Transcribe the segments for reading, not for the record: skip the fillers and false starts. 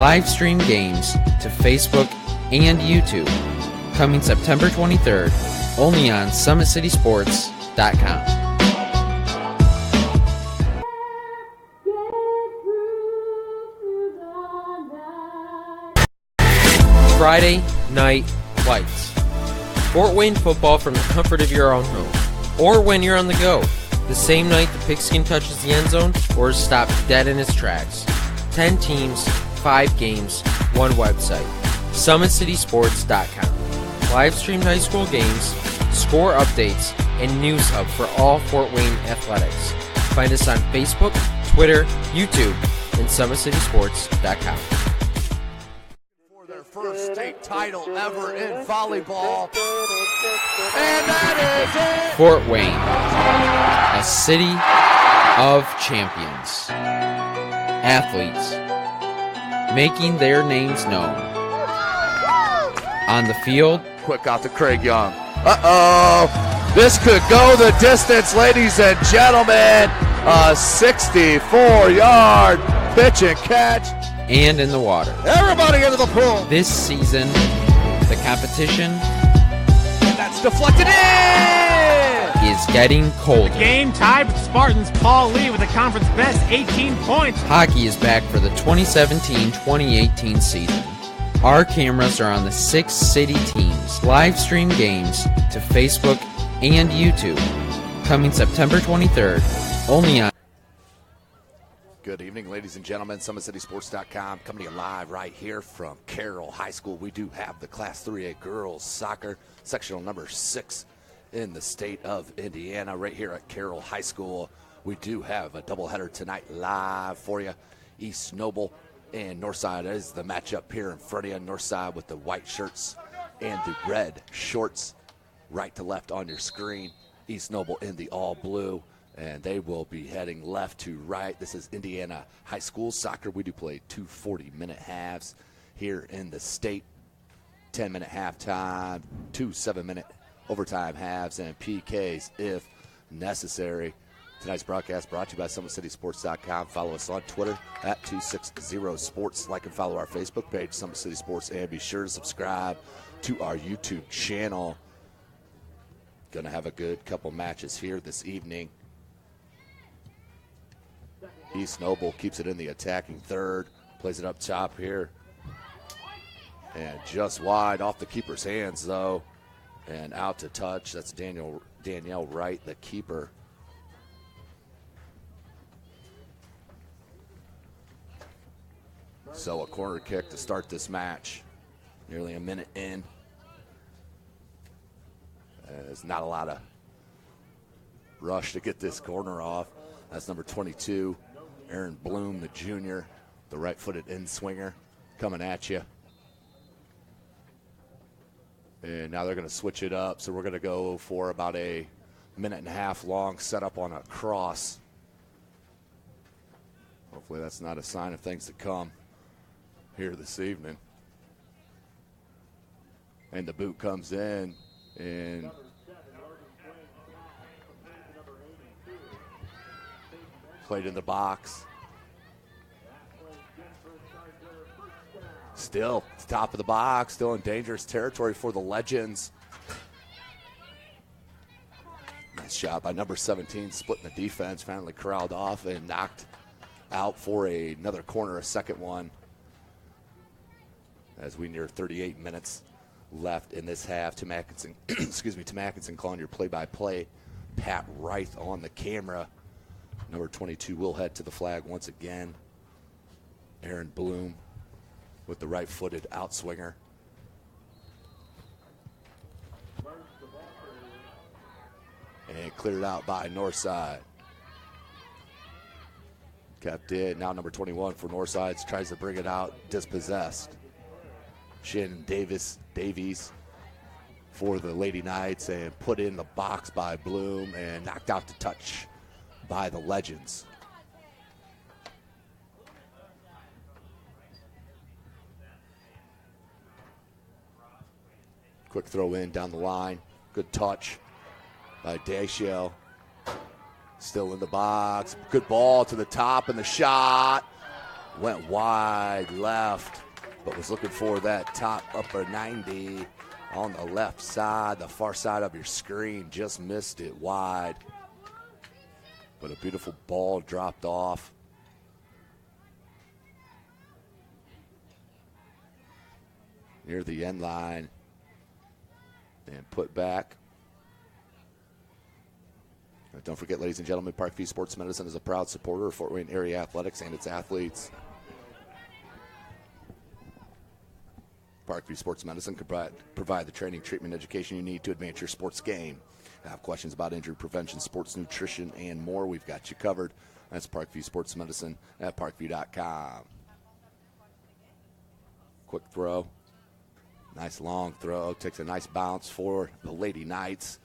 Live stream games to Facebook and YouTube. Coming September 23rd, only on SummitCitySports.com. Friday Night Lights. Fort Wayne football from the comfort of your own home, or when you're on the go. The same night the pigskin touches the end zone, or is stopped dead in its tracks. 10 teams, 5 games, 1 website. SummitCitySports.com. Live streamed high school games, score updates, and news hub for all Fort Wayne athletics. Find us on Facebook, Twitter, YouTube, and SummitCitySports.com. For their first state title ever in volleyball. And that is it! Fort Wayne, a city of champions. Athletes making their names known. On the field, Quick out to Craig Young. Uh-oh. This could go the distance, ladies and gentlemen. A 64-yard pitch and catch. and in the water. Everybody into the pool. This season, the competition And that's deflected in. is getting colder. Game tied with Spartans. Paul Lee with the conference best 18 points. Hockey is back for the 2017-2018 season. Our cameras are on the 6 city teams. Live stream games to Facebook and YouTube. Coming September 23rd, only on Good evening, ladies and gentlemen. SummitCitySports.com coming to you live right here from Carroll High School. We do have the Class 3A girls soccer sectional number 6 in the state of Indiana right here at Carroll High School. We do have a doubleheader tonight live for you. East Noble and Northside is the matchup here in front of you. Northside with the white shirts and the red shorts, right to left on your screen. East Noble in the all blue, and they will be heading left to right. This is Indiana High School soccer. We do play 2 40-minute halves here in the state. 10-minute halftime, 2 7-minute overtime halves, and PKs if necessary. Tonight's broadcast brought to you by SummitCitySports.com. Follow us on Twitter at 260sports. Like and follow our Facebook page, Summit City Sports, and be sure to subscribe to our YouTube channel. Going to have a good couple matches here this evening. East Noble keeps it in the attacking third, plays it up top here. And just wide off the keeper's hands, though, and out to touch. That's Danielle Wright, the keeper. So a corner kick to start this match. Nearly a minute in. There's not a lot of rush to get this corner off. That's number 22, Aaron Bloom, the junior, the right-footed in-swinger, coming at you. And now they're going to switch it up, so we're going to go for about a minute-and-a-half long setup on a cross. Hopefully that's not a sign of things to come here this evening. And the boot comes in, and played in the box. Still, top of the box, still in dangerous territory for the Legends. Nice shot by number 17, splitting the defense, finally corralled off and knocked out for another corner, a second one. As we near 38 minutes left in this half. Tim Atkinson, Tim Atkinson calling your play-by-play. Pat Reith on the camera. Number 22 will head to the flag once again. Aaron Bloom with the right-footed outswinger. And cleared out by Northside. Kept it. Now number 21 for Northside tries to bring it out, dispossessed. Shannon Davies for the Lady Knights, and put in the box by Bloom and knocked out to touch by the Legends. Quick throw in down the line. Good touch by Dashiell. Still in the box. Good ball to the top, and the shot Went wide left, but was looking for that top upper 90 on the left side, the far side of your screen. Just missed it wide. But a beautiful ball dropped off. Near the end line and put back. Don't forget, ladies and gentlemen, Parkview Sports Medicine is a proud supporter of Fort Wayne area athletics and its athletes. Parkview Sports Medicine can provide the training, treatment, education you need to advance your sports game. Have questions about injury prevention, sports nutrition, and more, we've got you covered. That's Parkview Sports Medicine at parkview.com. Quick throw. Nice long throw. Takes a nice bounce for the Lady Knights.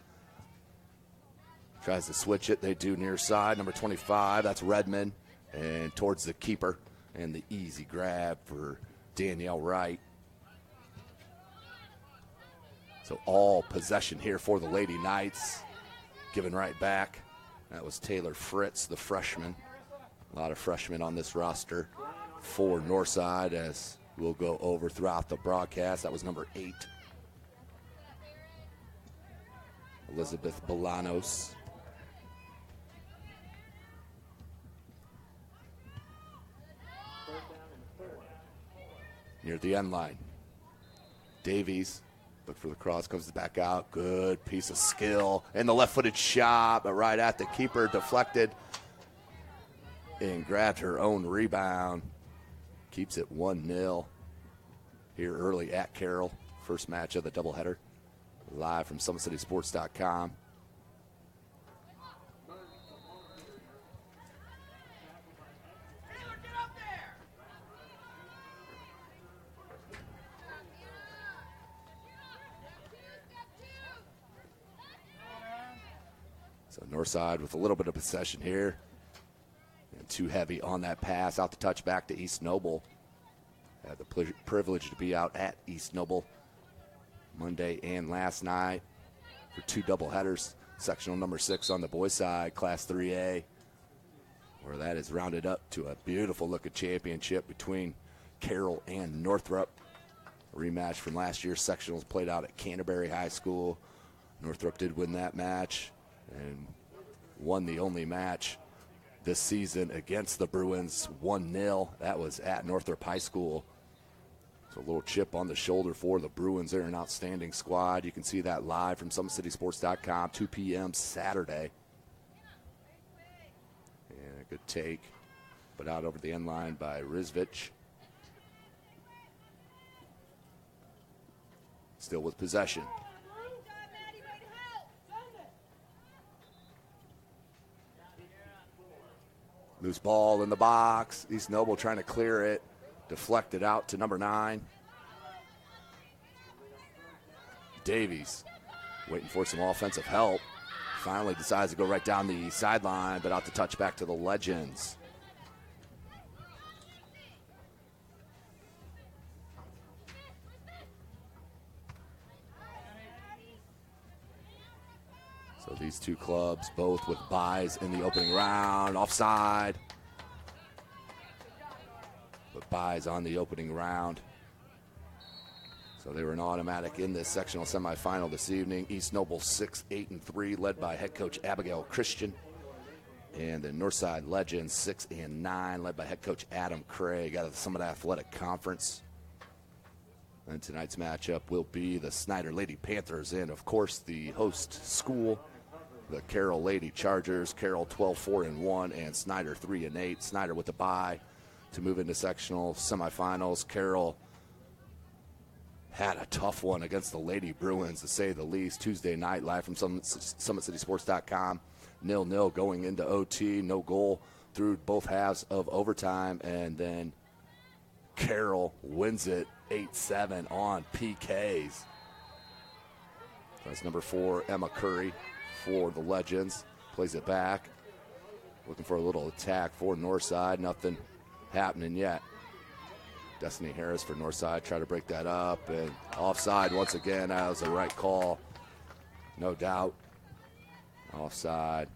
Tries to switch it. They do near side. Number 25, that's Redmond. And towards the keeper. And the easy grab for Danielle Wright. So all possession here for the Lady Knights. Given right back. That was Taylor Fritz, the freshman. A lot of freshmen on this roster for Northside, as we'll go over throughout the broadcast. That was number 8. Elizabeth Bolanos. Near the end line. Davies, look for the cross, comes back out. Good piece of skill. And the left-footed shot, but right at the keeper, deflected. And grabbed her own rebound. Keeps it 1-0 here early at Carroll. First match of the doubleheader. Live from SummitCitySports.com. So Northside with a little bit of possession here. And too heavy on that pass. Out the touch back to East Noble. Had the privilege to be out at East Noble Monday and last night for 2 doubleheaders. Sectional number 6 on the boys' side, Class 3A, where that is rounded up to a beautiful looking championship between Carroll and Northrop. A rematch from last year's sectionals played out at Canterbury High School. Northrop did win that match and won the only match this season against the Bruins, 1-0. That was at Northrop High School. So a little chip on the shoulder for the Bruins. They're an outstanding squad. You can see that live from SummitCitySports.com, 2 p.m. Saturday. And a good take, but out over the end line by Rizvich. Still with possession. Loose ball in the box. East Noble trying to clear it. Deflected out to number 9. Davies waiting for some offensive help. Finally decides to go right down the sideline, but out to touch back to the Legends. So these two clubs both with buys in the opening round. Offside. But buys on the opening round. So they were an automatic in this sectional semifinal this evening. East Noble 6-8-3, led by head coach Abigail Christian. And the Northside Legends 6-9, led by head coach Adam Craig out of the Summit Athletic Conference. And tonight's matchup will be the Snyder Lady Panthers and, of course, the host school, the Carroll Lady Chargers. Carroll 12-4-1 and Snyder 3-8. Snyder with the bye to move into sectional semifinals. Carroll had a tough one against the Lady Bruins, to say the least. Tuesday night, live from SummitCitySports.com. 0-0 going into OT. No goal through both halves of overtime. And then Carroll wins it 8-7 on PKs. That's number 4, Emma Curry for the Legends. Plays it back. Looking for a little attack for Northside. Nothing happening yet. Destiny Harris for Northside. Try to break that up. And offside once again. That was the right call. No doubt. Offside.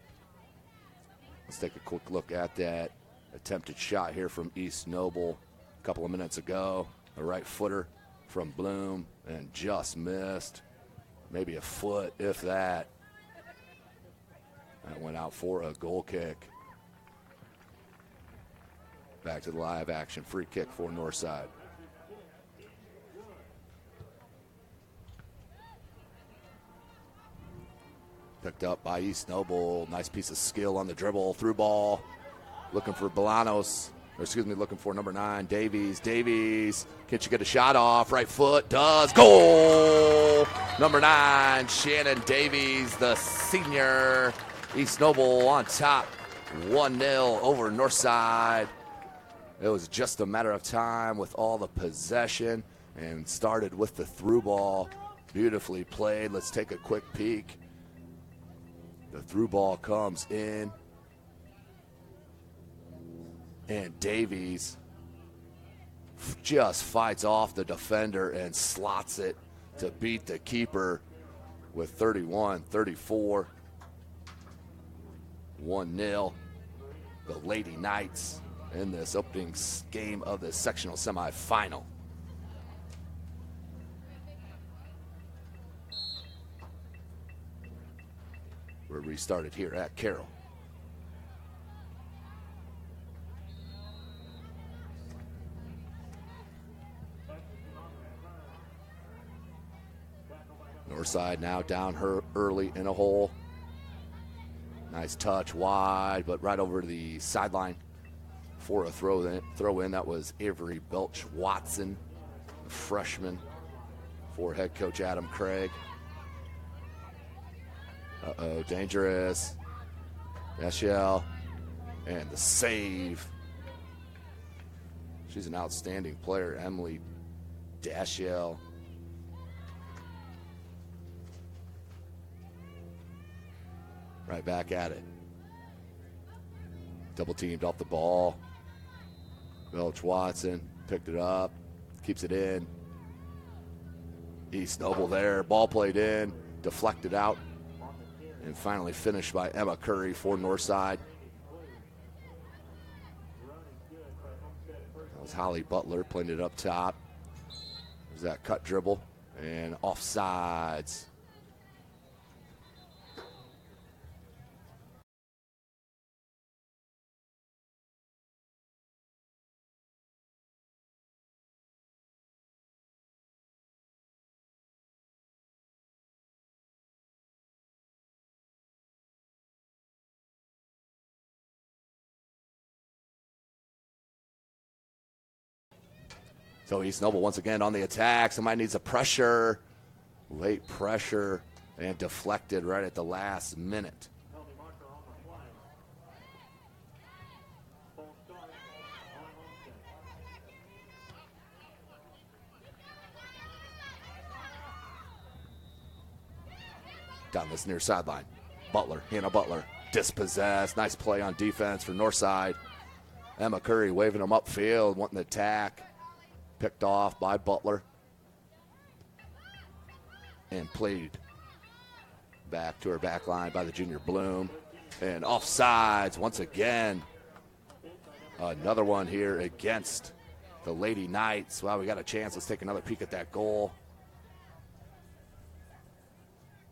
Let's take a quick look at that Attempted shot here from East Noble a couple of minutes ago. A right footer from Bloom and just missed. Maybe a foot, if that. That went out for a goal kick. Back to the live action. Free kick for Northside. Picked up by East Noble. Nice piece of skill on the dribble. Through ball. Looking for Bolanos. Looking for number 9, Davies. Davies, can she get a shot off? Right foot, does. Goal! Number 9, Shannon Davies, the senior. East Noble on top, 1-0 over Northside. It was just a matter of time with all the possession and started with the through ball. Beautifully played. Let's take a quick peek. The through ball comes in. And Davies just fights off the defender and slots it to beat the keeper with 31-34. 1-0. The Lady Knights in this opening game of the sectional semifinal. We're restarted here at Carroll. Northside now down her early in a hole. Nice touch wide, but right over to the sideline for a throw in. That was Avery Belch Watson, a freshman, for head coach Adam Craig. Uh-oh, dangerous. Dashiell, and the save. She's an outstanding player, Emily Dashiell. Right back at it. Double teamed off the ball. Belch Watson picked it up, keeps it in. East Noble there, ball played in, deflected out, and finally finished by Emma Curry for Northside. That was Holly Butler playing it up top. There's that cut dribble and offsides. So East Noble once again on the attack. Somebody needs a pressure. Late pressure and deflected right at the last minute. Down this near sideline. Butler, Hannah Butler, dispossessed. Nice play on defense for Northside. Emma Curry waving them upfield, wanting to attack. Picked off by Butler and played back to her back line by the junior Bloom. And offsides once again. Another one here against the Lady Knights. Wow, we got a chance. Let's take another peek at that goal.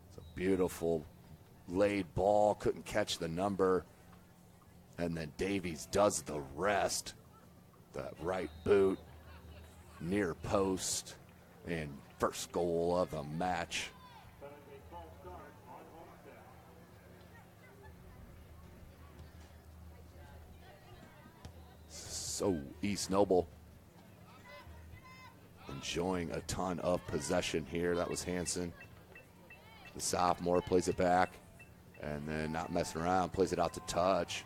It's a beautiful laid ball. Couldn't catch the number. And then Davies does the rest. That right boot. Near post, and first goal of the match. So East Noble enjoying a ton of possession here. That was Hanson. The sophomore plays it back, and then not messing around, plays it out to touch.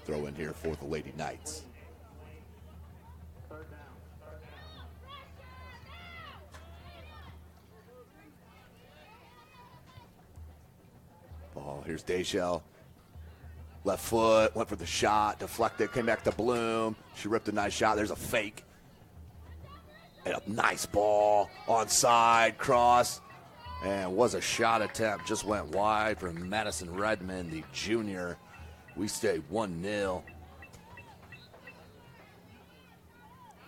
Throw in here for the Lady Knights. Ball, here's Dejel. Left foot, went for the shot, deflected, came back to Bloom. She ripped a nice shot. There's a fake. And a nice ball, onside, cross, and was a shot attempt. Just went wide from Madison Redmond, the junior. We stay 1-0.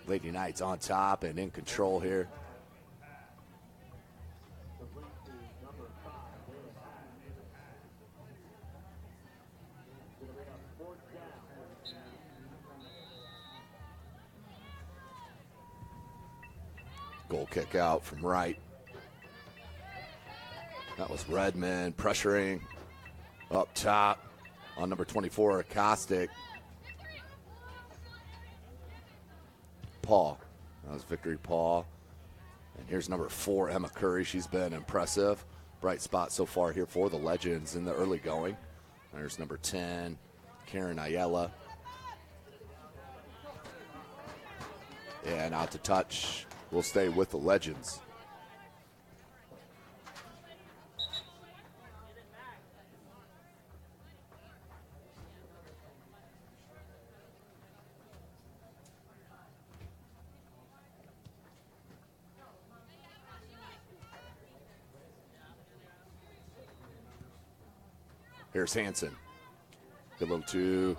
Lady Knights on top and in control here. Goal kick out from right. That was Redmond pressuring up top on number 24, Acoustic. Paul. That was Victory Paul. And here's number 4, Emma Curry. She's been impressive. Bright spot so far here for the Legends in the early going. There's number 10, Karen Ayala. And out to touch. We'll stay with the Legends. Here's Hanson. Good little two.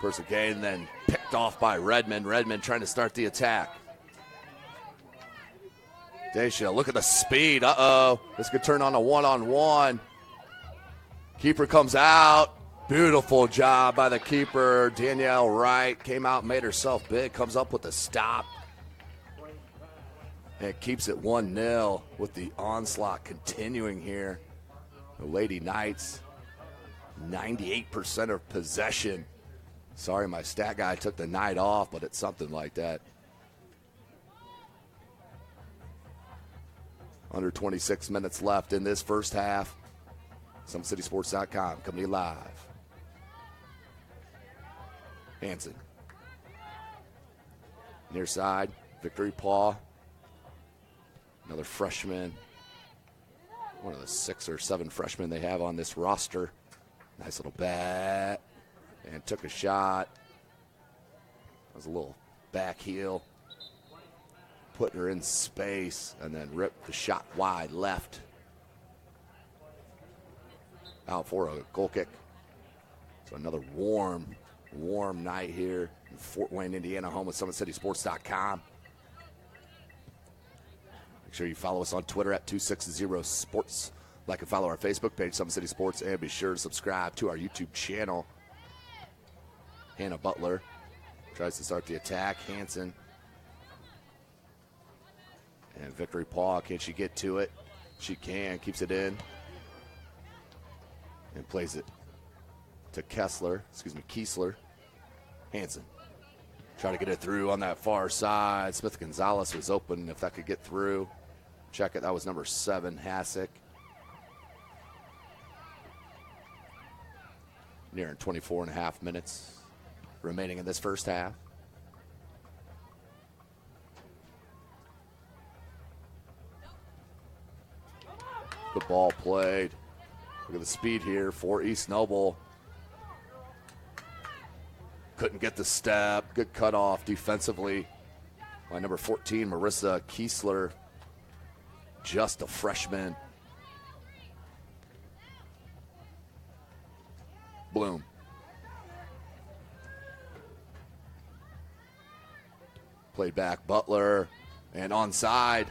First again, then picked off by Redmond. Redmond trying to start the attack. Dacia, look at the speed. Uh-oh. This could turn on a one-on-one. Keeper comes out. Beautiful job by the keeper. Danielle Wright came out, made herself big. Comes up with the stop. And keeps it 1-0 with the onslaught continuing here. The Lady Knights, 98% of possession. Sorry, my stat guy took the night off, but it's something like that. Under 26 minutes left in this first half. SummitCitySports.com, coming to you live. Hanson. Near side, Victory Paul. Another freshman. One of the 6 or 7 freshmen they have on this roster. Nice little bat. And took a shot. That was a little back heel. Putting her in space and then ripped the shot wide left. Out for a goal kick. So another warm night here in Fort Wayne, Indiana, home with SummitCitySports.com. Make sure you follow us on Twitter at 260sports. Like and follow our Facebook page, Summit City Sports, and be sure to subscribe to our YouTube channel. Hannah Butler tries to start the attack. Hanson. And Victory Paul, can she get to it? She can, keeps it in. And plays it to Kiesler. Hanson. Try to get it through on that far side. Smith Gonzalez was open if that could get through. Check it, that was number 7, Hasek. Nearing 24 and a half minutes remaining in this first half. Good ball played. Look at the speed here for East Noble. Couldn't get the step. Good cutoff defensively by number 14, Marissa Kiesler. Just a freshman. Bloom. Played back, Butler. And onside.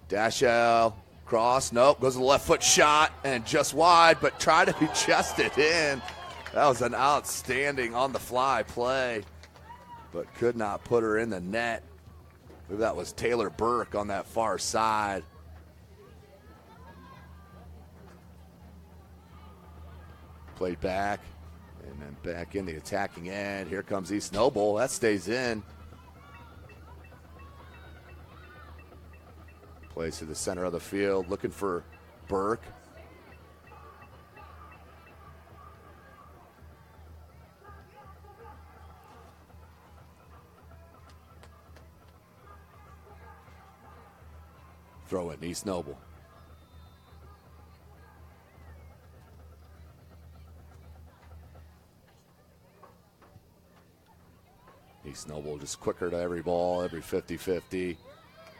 Dashell. Cross. Nope. Goes to the left foot shot. And just wide, but tried to be chested in. That was an outstanding on-the-fly play, but could not put her in the net. I believe that was Taylor Burke on that far side. Played back, and then back in the attacking end. Here comes East Noble. That stays in. Plays to the center of the field, looking for Burke. Throw it, East Noble. East Noble just quicker to every ball, every 50-50.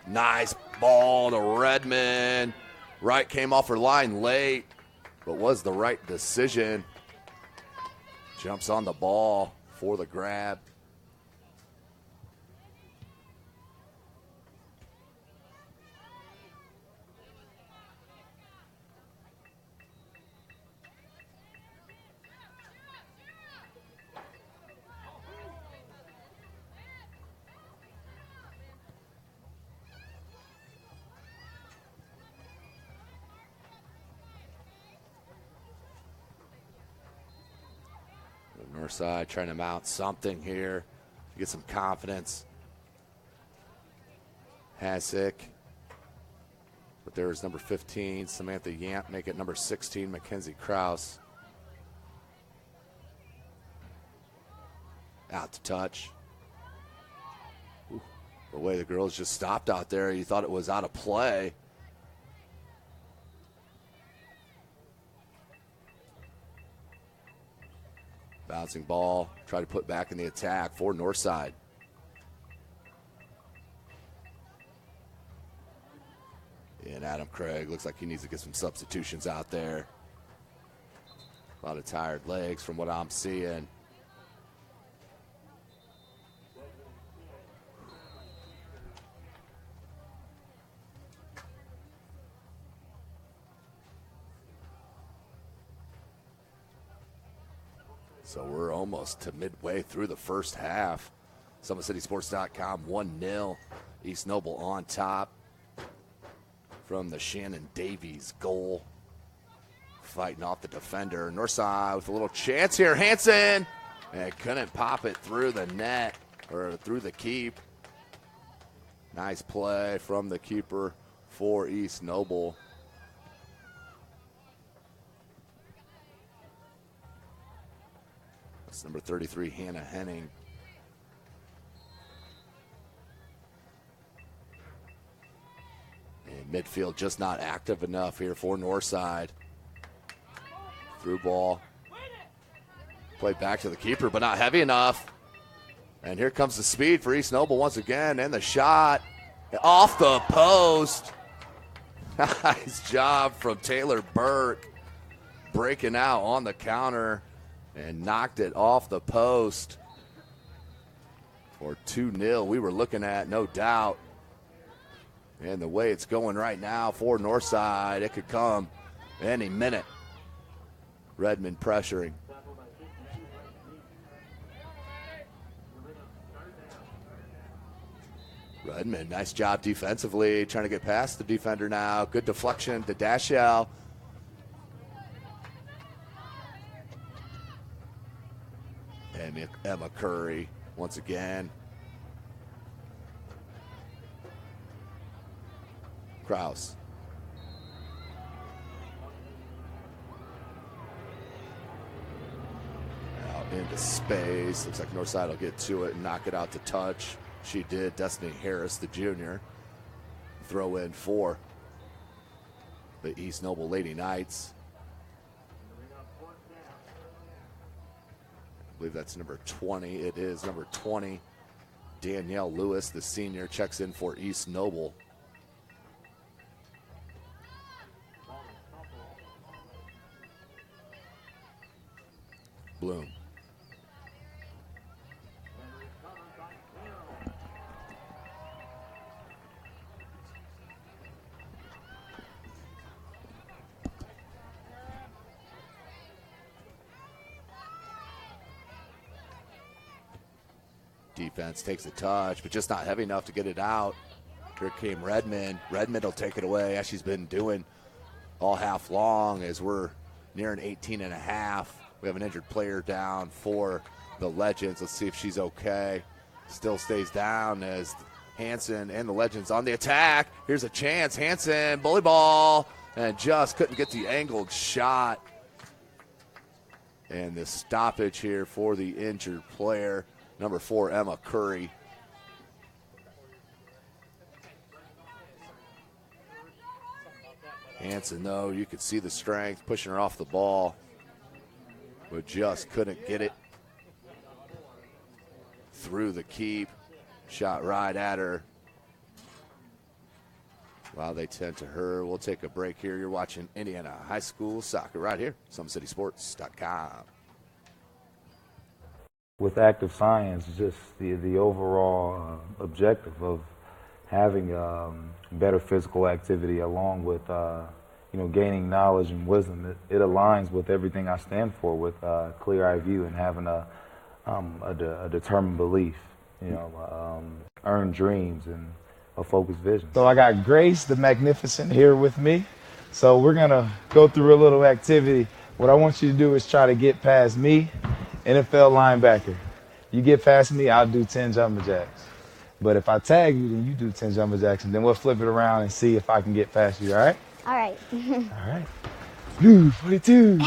Nice ball to Redmond. Wright came off her line late, but was the right decision. Jumps on the ball for the grab. Northside trying to mount something here to get some confidence. Hasek. But there is number 15, Samantha Yant, make it number 16, Mackenzie Krause. Out to touch. Ooh, the way the girls just stopped out there, you thought it was out of play. Bouncing ball, try to put back in the attack for Northside. And Adam Craig looks like he needs to get some substitutions out there. A lot of tired legs from what I'm seeing. So we're almost to midway through the first half. SummitCitySports.com 1-0. East Noble on top from the Shannon Davies goal. Fighting off the defender. Northside with a little chance here. Hansen! And couldn't pop it through the net or through the keep. Nice play from the keeper for East Noble. That's number 33, Hannah Henning. And midfield just not active enough here for Northside. Through ball. Played back to the keeper, but not heavy enough. And here comes the speed for East Noble once again. And the shot off the post. Nice job from Taylor Burke. Breaking out on the counter. And knocked it off the post for 2-0. We were looking at, no doubt. And the way it's going right now for Northside, it could come any minute. Redmond pressuring. Redmond, nice job defensively, trying to get past the defender now. Good deflection to Dashell. And Emma Curry once again. Krause. Out into space. Looks like Northside will get to it and knock it out to touch. She did. Destiny Harris, the junior. Throw in for the East Noble Lady Knights. I believe that's number 20. It is number 20. Danielle Lewis, the senior, checks in for East Noble. Bloom. Defense takes a touch, but just not heavy enough to get it out. Here came Redmond. Redmond will take it away, as she's been doing all half long, as we're nearing 18 and a half. We have an injured player down for the Legends. Let's see if she's okay. Still stays down as Hansen and the Legends on the attack. Here's a chance. Hansen, bully ball, and just couldn't get the angled shot. And the stoppage here for the injured player. Number 4, Emma Curry. Hansen, though, you could see the strength, pushing her off the ball, but just couldn't get it through the keep. Shot right at her. While they tend to her, we'll take a break here. You're watching Indiana High School Soccer right here, SummitCitySports.com. With active science, just the overall objective of having better physical activity along with gaining knowledge and wisdom, it aligns with everything I stand for, with clear-eye view and having a determined belief, earned dreams and a focused vision. So I got Grace, the Magnificent, here with me. So we're gonna go through a little activity. What I want you to do is try to get past me, NFL linebacker. You get past me, I'll do 10 jumping jacks. But if I tag you, then you do 10 jumping jacks, and then we'll flip it around and see if I can get past you, all right? All right. All right. Blue 42.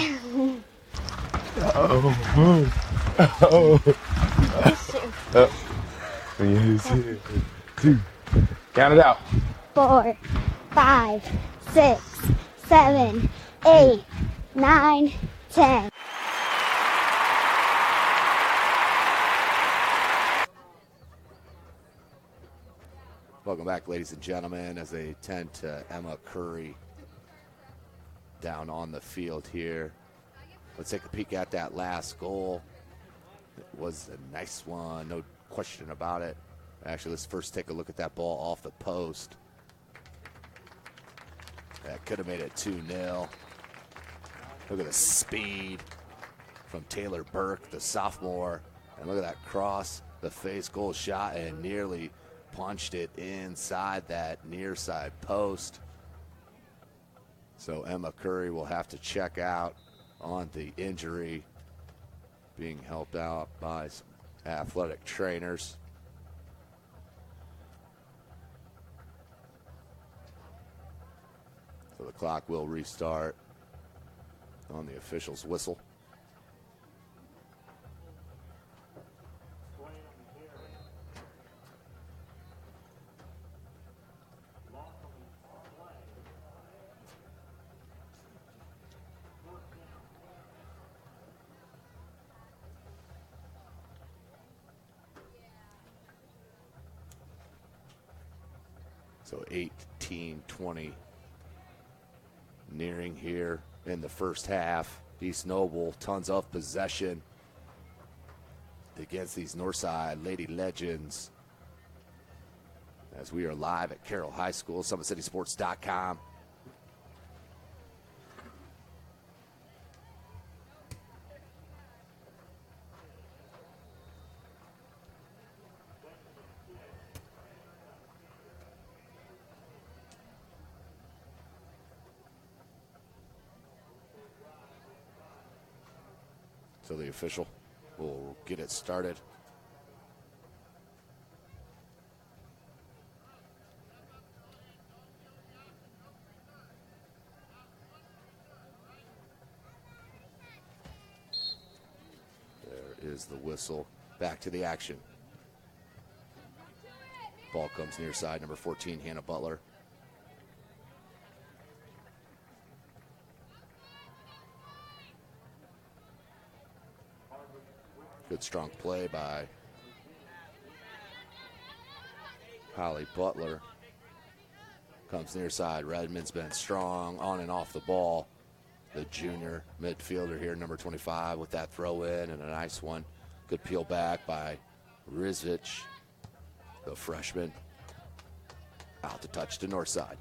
Oh. Yes, 2. Count it out. 4, 5, 6, 7, 8, 9, 10. Welcome back, ladies and gentlemen, as they tend to Emma Curry down on the field here. Let's take a peek at that last goal. It was a nice one, no question about it. Actually, let's first take a look at that ball off the post. That could have made it 2-0. Look at the speed from Taylor Burke, the sophomore. And look at that cross, the face goal shot, and nearly punched it inside that near side post. So Emma Curry will have to check out on the injury, being helped out by some athletic trainers. So the clock will restart on the official's whistle. So 18-20 nearing here in the first half. East Noble, tons of possession against these Northside Lady Legends. As we are live at Carroll High School, SummitCitySports.com. So the official will get it started. There is the whistle. Back to the action. Ball comes near side, number 14, Hannah Butler. Good strong play by Holly Butler. Comes near side. Redmond's been strong on and off the ball. The junior midfielder here, number 25, with that throw in and a nice one. Good peel back by Rizvich, the freshman. Out to touch to north side.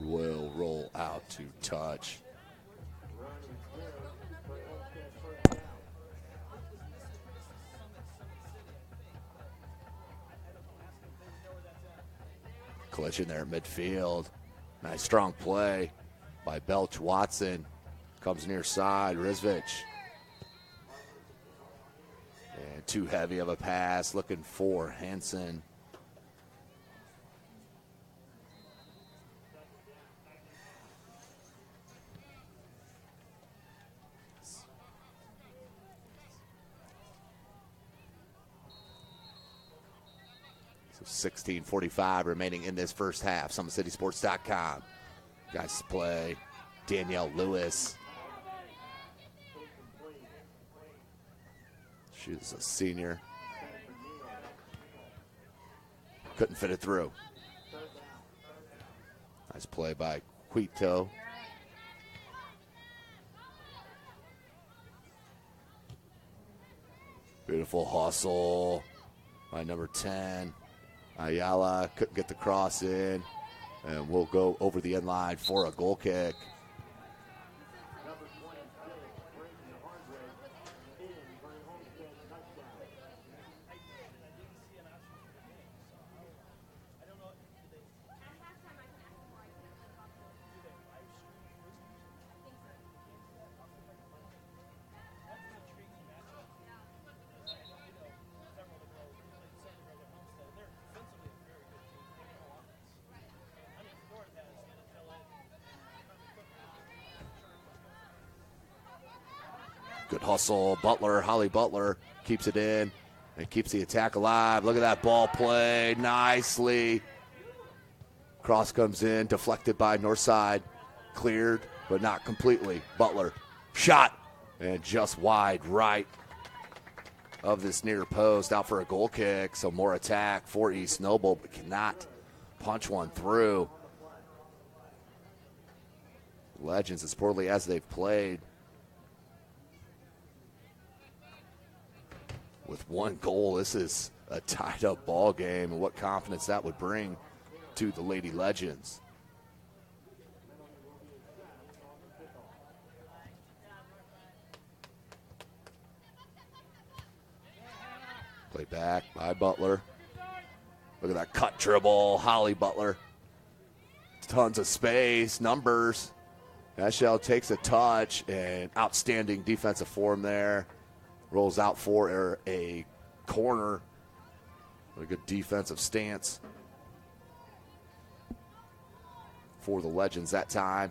Will roll out to touch. Collision there at midfield. Nice strong play by Belch Watson. Comes near side, Rizvich. And too heavy of a pass, looking for Henson. 16:45 remaining in this first half. SummitCitySports.com. Guys play. Danielle Lewis. She's a senior. Couldn't fit it through. Nice play by Quito. Beautiful hustle by number 10. Ayala couldn't get the cross in. And we'll go over the end line for a goal kick. Good hustle. Butler, Holly Butler keeps it in and keeps the attack alive. Look at that ball play. Nicely. Cross comes in, deflected by Northside. Cleared, but not completely. Butler, shot, and just wide right of this near post. Out for a goal kick, so more attack for East Noble, but cannot punch one through. Legends, as poorly as they've played, with one goal, this is a tied-up ball game, and what confidence that would bring to the Lady Legends. Play back by Butler. Look at that cut dribble, Holly Butler. Tons of space, numbers. Nashell takes a touch, and outstanding defensive form there. Rolls out for a corner. A good defensive stance for the Legends that time.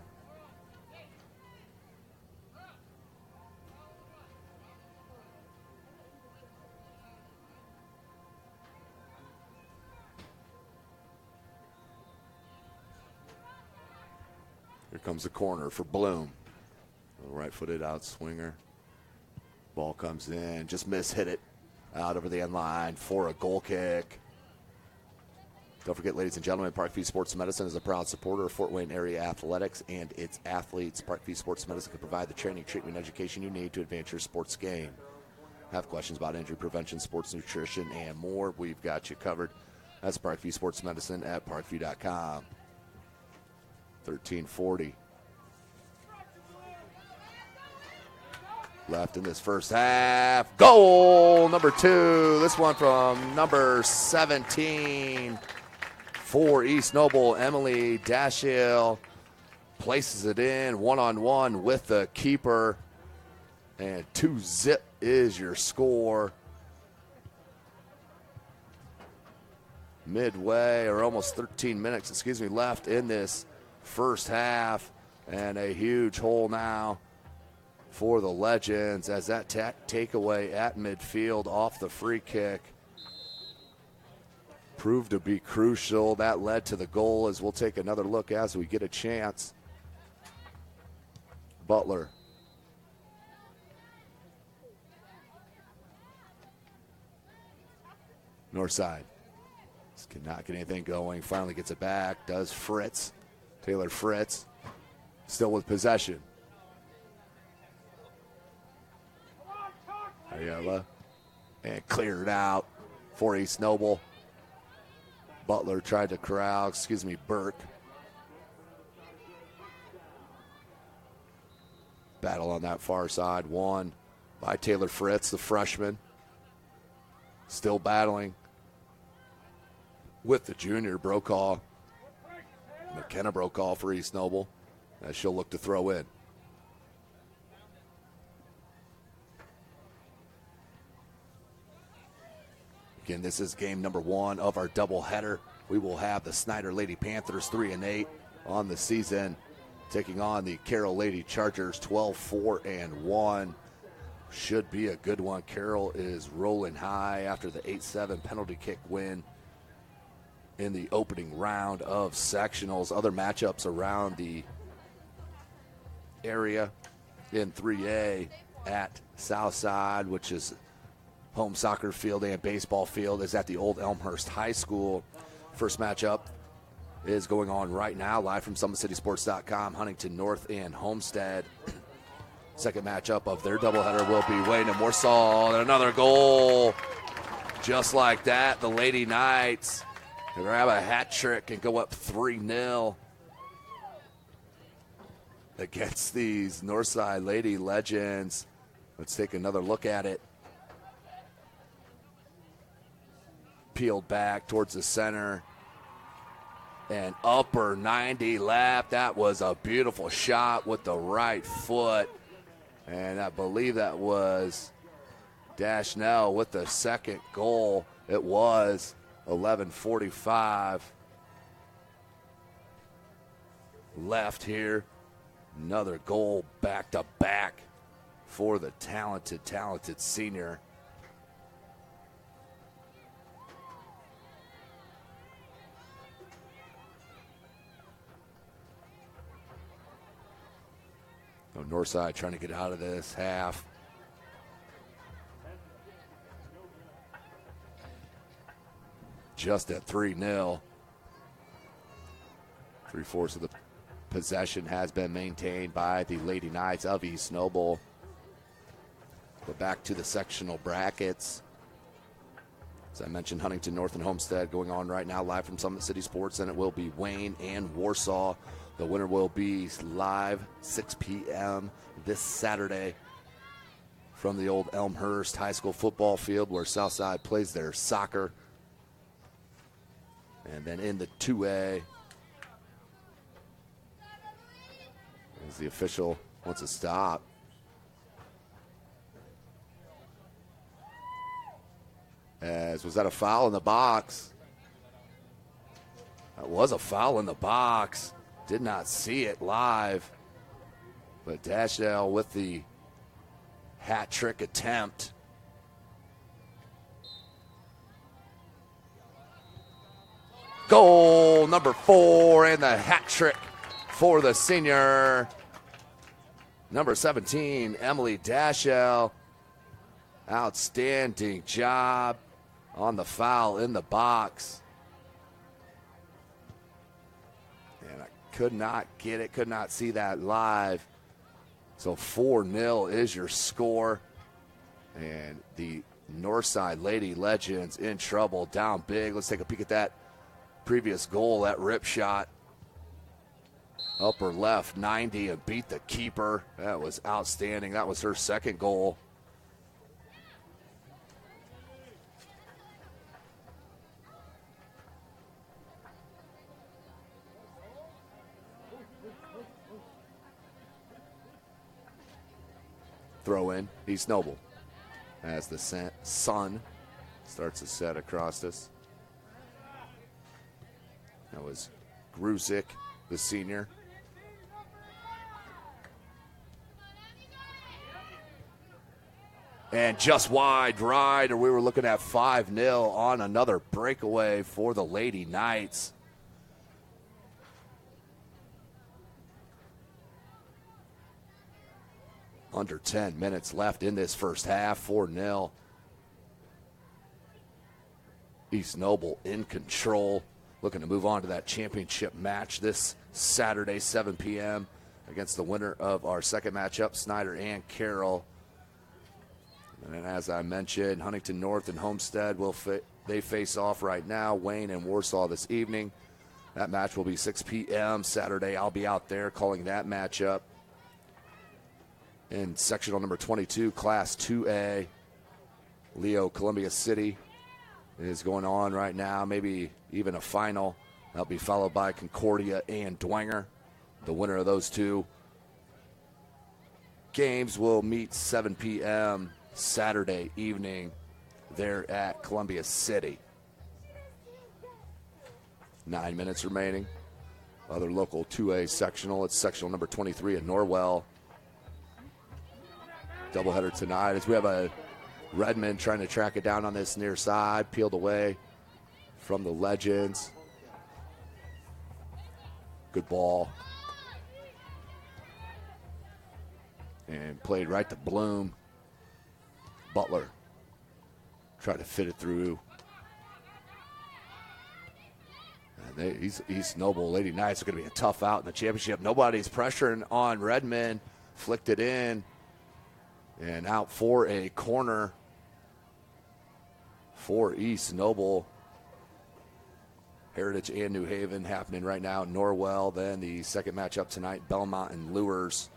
Here comes the corner for Bloom. Right-footed out swinger. Ball comes in, just hit it out over the end line for a goal kick. Don't forget, ladies and gentlemen, Parkview Sports Medicine is a proud supporter of Fort Wayne area athletics and its athletes. Parkview Sports Medicine can provide the training, treatment, and education you need to advance your sports game. Have questions about injury prevention, sports nutrition, and more? We've got you covered. That's Parkview Sports Medicine at parkview.com. 13:40. Left in this first half. Goal number 2. This one from number 17 for East Noble. Emily Dashiell places it in one-on-one with the keeper. And 2-0 is your score. Midway, or almost 13 minutes, left in this first half. And a huge hole now for the Legends as that takeaway at midfield off the free kick proved to be crucial. That led to the goal, as we'll take another look as we get a chance. Butler. Northside. Just cannot get anything going. Finally gets it back. Does Fritz. Taylor Fritz still with possession. Ayala, and cleared out for East Noble. Butler tried to corral, Burke. Battle on that far side, won by Taylor Fritz, the freshman. Still battling with the junior, Brokaw. McKenna Brokaw for East Noble, as she'll look to throw in. Again, this is game number 1 of our doubleheader. We will have the Snyder Lady Panthers 3-8 on the season, taking on the Carroll Lady Chargers 12-4-1. Should be a good one. Carroll is rolling high after the 8-7 penalty kick win in the opening round of sectionals. Other matchups around the area in 3A at Southside, which is home soccer field and baseball field, is at the old Elmhurst High School. First matchup is going on right now, live from SummitCitySports.com, Huntington North and Homestead. Second matchup of their doubleheader will be Wayne and Warsaw. And another goal. Just like that, the Lady Knights grab a hat trick and go up 3-0 against these Northside Lady Legends. Let's take another look at it. Peeled back towards the center. And upper 90 lap. That was a beautiful shot with the right foot. And I believe that was Dashnell with the second goal. It was 11:45 left here. Another goal back to back for the talented senior. Northside trying to get out of this half. Just at 3-0. 3/4 of the possession has been maintained by the Lady Knights of East Noble. But back to the sectional brackets. As I mentioned, Huntington North and Homestead going on right now, live from Summit City Sports, and it will be Wayne and Warsaw. The winner will be live 6 p.m. this Saturday from the old Elmhurst High School football field where Southside plays their soccer. And then in the 2A, as the official wants to stop. Was that a foul in the box? That was a foul in the box. Did not see it live. But Dashdale with the hat trick attempt. Goal number 4 and the hat trick for the senior. Number 17, Emily Dashell. Outstanding job on the foul in the box. And I could not get it, could not see that live. So 4-0 is your score. And the Northside Lady Legends in trouble, down big. Let's take a peek at that previous goal, that rip shot. Upper left, 90, and beat the keeper. That was outstanding. That was her second goal. Throw in, East Noble, as the sun starts to set across us. That was Gruzik, the senior. And just wide right, or we were looking at 5-0 on another breakaway for the Lady Knights. Under 10 minutes left in this first half, 4-0. East Noble in control, looking to move on to that championship match this Saturday, 7 p.m. against the winner of our second matchup, Snyder and Carroll. And as I mentioned, Huntington North and Homestead they face off right now. Wayne and Warsaw this evening. That match will be 6 p.m. Saturday. I'll be out there calling that matchup. In sectional number 22, Class 2A, Leo Columbia City is going on right now. Maybe even a final. That'll be followed by Concordia and Dwenger. The winner of those two games will meet 7 p.m. Saturday evening there at Columbia City. 9 minutes remaining. Other local 2A sectional. It's sectional number 23 at Norwell. Doubleheader tonight as we have a Redmond trying to track it down on this near side. Peeled away from the Legends. Good ball. And played right to Bloom. Butler tried to fit it through. And East Noble Lady Knights are going to be a tough out in the championship. Nobody's pressuring on Redmond. Flicked it in. And out for a corner for East Noble. Heritage and New Haven happening right now. Norwell, then the second matchup tonight, Belmont and Lures.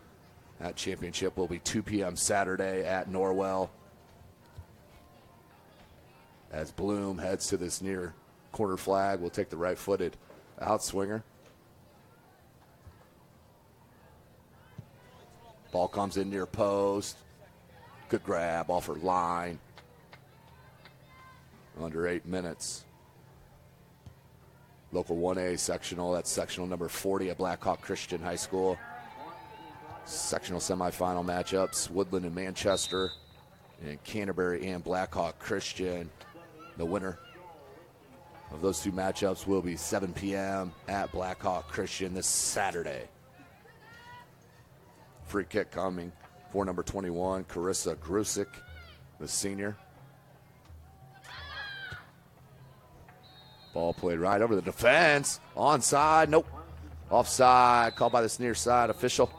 That championship will be 2 p.m. Saturday at Norwell. As Bloom heads to this near corner flag, we'll take the right-footed outswinger. Ball comes in near post. Good grab off her line. Under 8 minutes. Local 1A sectional, that's sectional number 40 at Blackhawk Christian High School. Sectional semifinal matchups, Woodland and Manchester, and Canterbury and Blackhawk Christian. The winner of those two matchups will be 7 p.m. at Blackhawk Christian this Saturday. Free kick coming for number 21, Carissa Grusik, the senior. Ball played right over the defense. Onside, nope. Offside, called by this near side official.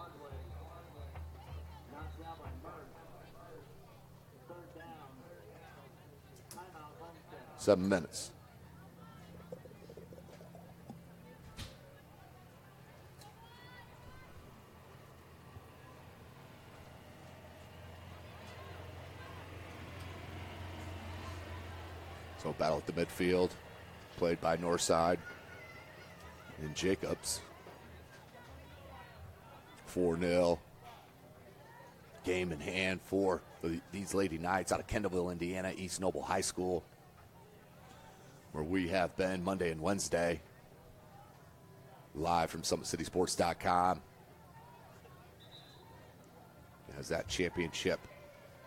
Seven minutes. So battle at the midfield. Played by Northside and Jacobs. 4-0. Game in hand for these Lady Knights out of Kendallville, Indiana, East Noble High School, where we have been Monday and Wednesday. Live from SummitCitySports.com. As that championship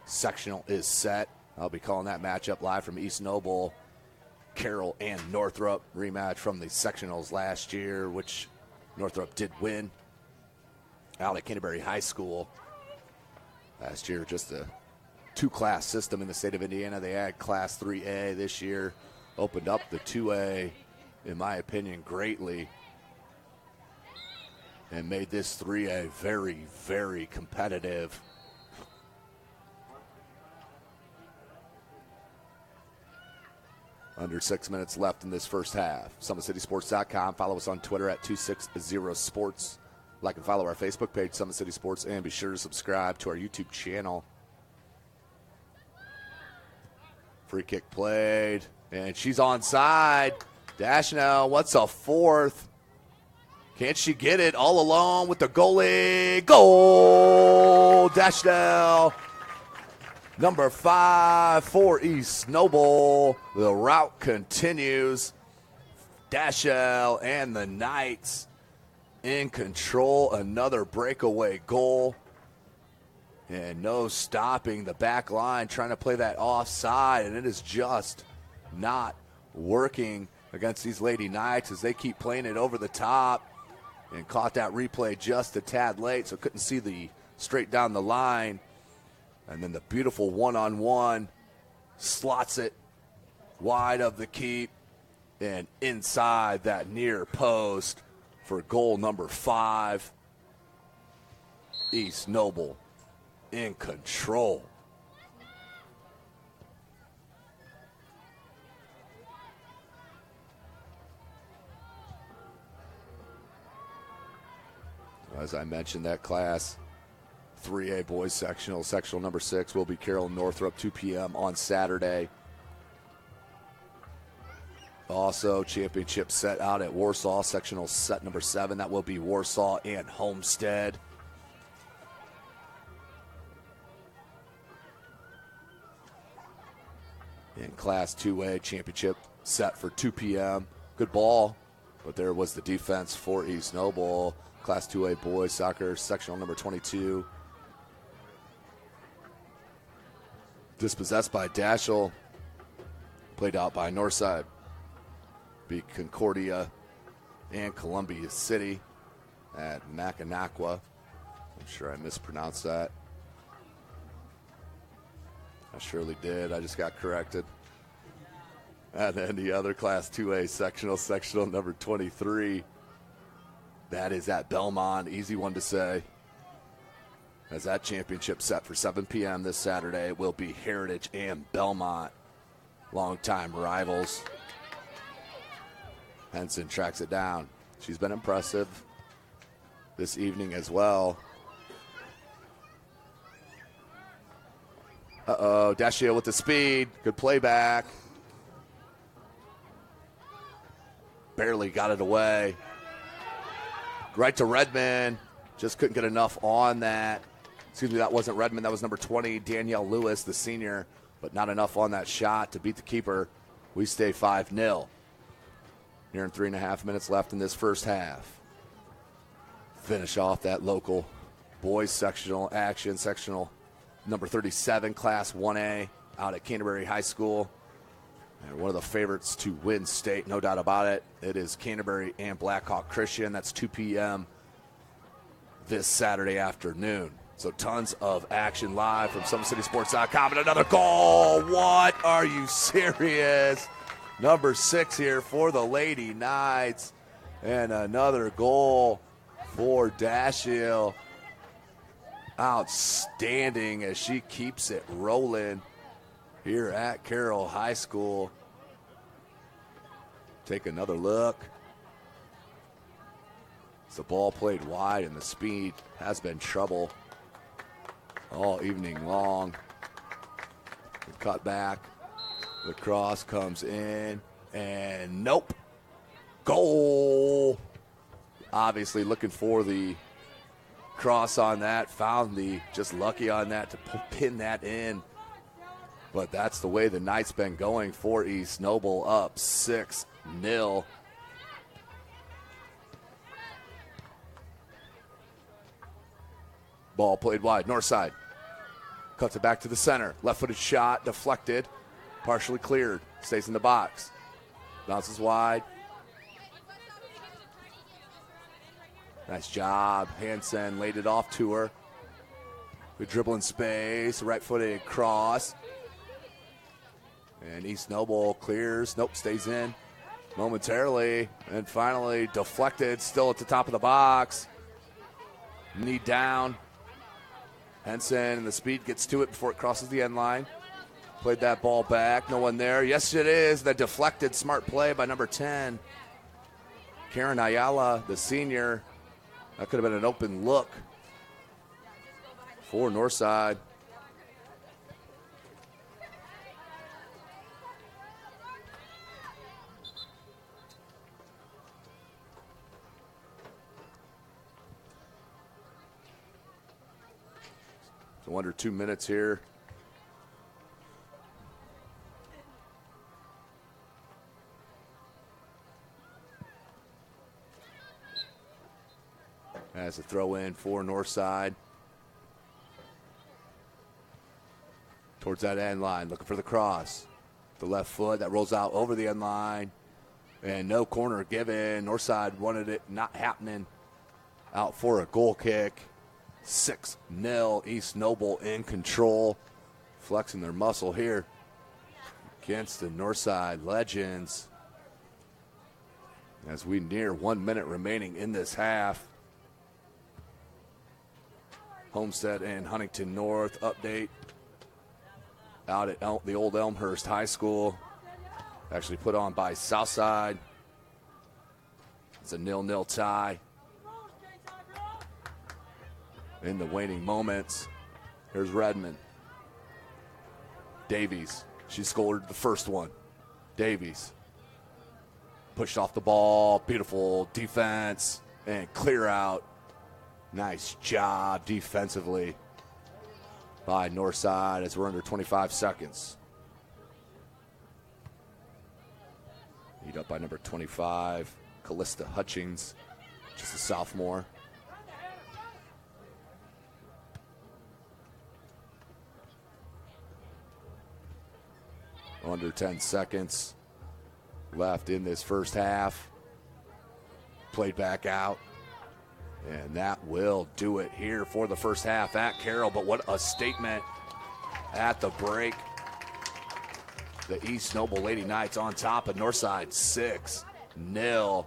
sectional is set. I'll be calling that matchup live from East Noble. Carroll and Northrop, rematch from the sectionals last year, which Northrop did win out at Canterbury High School. Last year, just a two-class system in the state of Indiana. They had Class 3A this year, opened up the 2A, in my opinion, greatly, and made this 3A very, very competitive. Under 6 minutes left in this first half. SummitCitySports.com. Follow us on Twitter at 260sports. Like and follow our Facebook page, Summit City Sports, and be sure to subscribe to our YouTube channel. Free kick played, and she's onside. Dashnell, what's a fourth? Can't she get it all alone with the goalie? Goal! Dashnell. Number 5 for East Noble. The route continues. Dashell and the Knights in control. Another breakaway goal. And no stopping the back line, trying to play that offside. And it is just not working against these Lady Knights as they keep playing it over the top. And caught that replay just a tad late, so couldn't see the straight down the line. And then the beautiful one-on-one slots it wide of the keep and inside that near post for goal number 5. East Noble in control. As I mentioned, that Class 3A boys sectional number 6 will be Carroll Northrop, 2 p.m. on Saturday. Also, championship set out at Warsaw, sectional set number 7. That will be Warsaw and Homestead. In Class 2A, championship set for 2 p.m. Good ball, but there was the defense for East Noble. Class 2A boys soccer, sectional number 22. Dispossessed by Dashel. Played out by Northside. Beat Concordia and Columbia City. at Mackinac. I'm sure I mispronounced that. I surely did. I just got corrected. And then the other Class 2A sectional number 23. That is at Belmont. Easy one to say. As that championship set for 7 p.m. this Saturday will be Heritage and Belmont, longtime rivals. Henson tracks it down. She's been impressive this evening as well. Dashiell with the speed. Good playback. Barely got it away. Right to Redmond. Just couldn't get enough on that. Excuse me, that wasn't Redmond. That was number 20, Danielle Lewis, the senior. But not enough on that shot to beat the keeper. We stay 5-0. Nearing 3.5 minutes left in this first half. Finish off that local boys sectional action. Sectional number 37, Class 1A, out at Canterbury High School. And one of the favorites to win state, no doubt about it. It is Canterbury and Blackhawk Christian. That's 2 p.m. this Saturday afternoon. So tons of action live from SummitCitySports.com. And another goal. What? Are you serious? Number 6 here for the Lady Knights. And another goal for Dashiell. Outstanding as she keeps it rolling here at Carroll High School. Take another look. The ball played wide and the speed has been trouble all evening long. The cut back. The cross comes in and nope. Goal. Obviously looking for the cross on that. Found the just lucky on that to pin that in. But that's the way the night's been going for East Noble, up 6-0. Ball played wide, north side. Cuts it back to the center. Left-footed shot, deflected, partially cleared. Stays in the box. Bounces wide. Nice job. Hansen laid it off to her. Good dribble in space. Right-footed cross. And East Noble clears. Nope, stays in momentarily. And finally deflected. Still at the top of the box. Knee down. Henson and the speed gets to it before it crosses the end line. Played that ball back. No one there. Yes, it is. The deflected smart play by number 10. Karen Ayala, the senior. That could have been an open look for Northside. So under 2 minutes here. As a throw in for Northside. Towards that end line, looking for the cross. The left foot that rolls out over the end line. And no corner given. Northside wanted it not happening. Out for a goal kick. 6-0, East Noble in control. Flexing their muscle here against the Northside Legends. As we near 1 minute remaining in this half. Homestead and Huntington North update out at the old Elmhurst High School. Actually put on by Southside. It's a 0-0 tie. In the waning moments, here's Redmond. Davies, she scored the first one. Davies pushed off the ball, beautiful defense, and clear out. Nice job defensively by Northside as we're under 25 seconds. Lead up by number 25, Callista Hutchings, just a sophomore. Under 10 seconds left in this first half. Played back out. And that will do it here for the first half at Carroll. But what a statement at the break. The East Noble Lady Knights on top of Northside 6-0.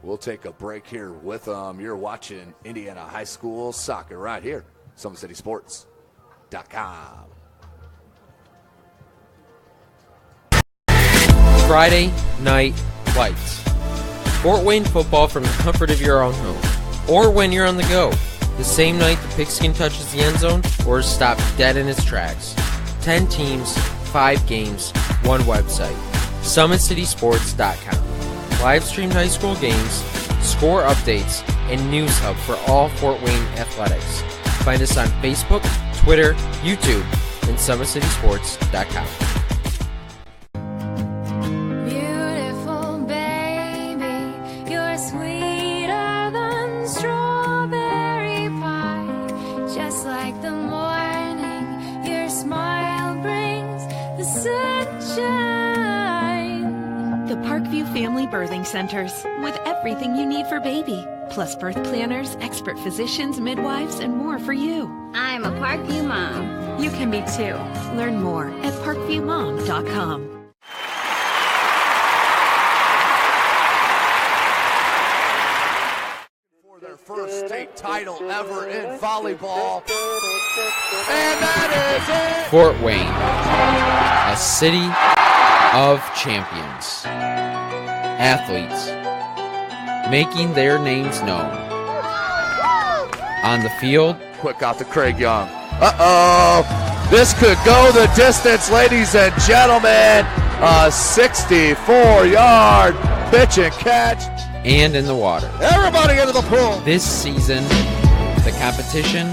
We'll take a break here with them. You're watching Indiana High School Soccer right here, SummitCitySports.com. Friday Night Lights. Fort Wayne football from the comfort of your own home. Or when you're on the go. The same night the pigskin touches the end zone or is stopped dead in its tracks. 10 teams, 5 games, 1 website. SummitCitySports.com. Live streamed high school games, score updates, and news hub for all Fort Wayne athletics. Find us on Facebook, Twitter, YouTube, and SummitCitySports.com. Beautiful baby, you're sweeter than strawberry pie. Just like the morning, your smile brings the sunshine. The Parkview Family Birthing Centers, with everything you need for baby, plus birth planners, expert physicians, midwives, and more for you. I'm a Parkview mom. You can be too. Learn more at parkviewmom.com. For their first state title ever in volleyball. And that is it! Fort Wayne, a city of champions. Athletes making their names known. On the field, Quick out to Craig Young. Uh-oh! This could go the distance, ladies and gentlemen. A 64-yard pitch and catch. and in the water. Everybody into the pool. This season, the competition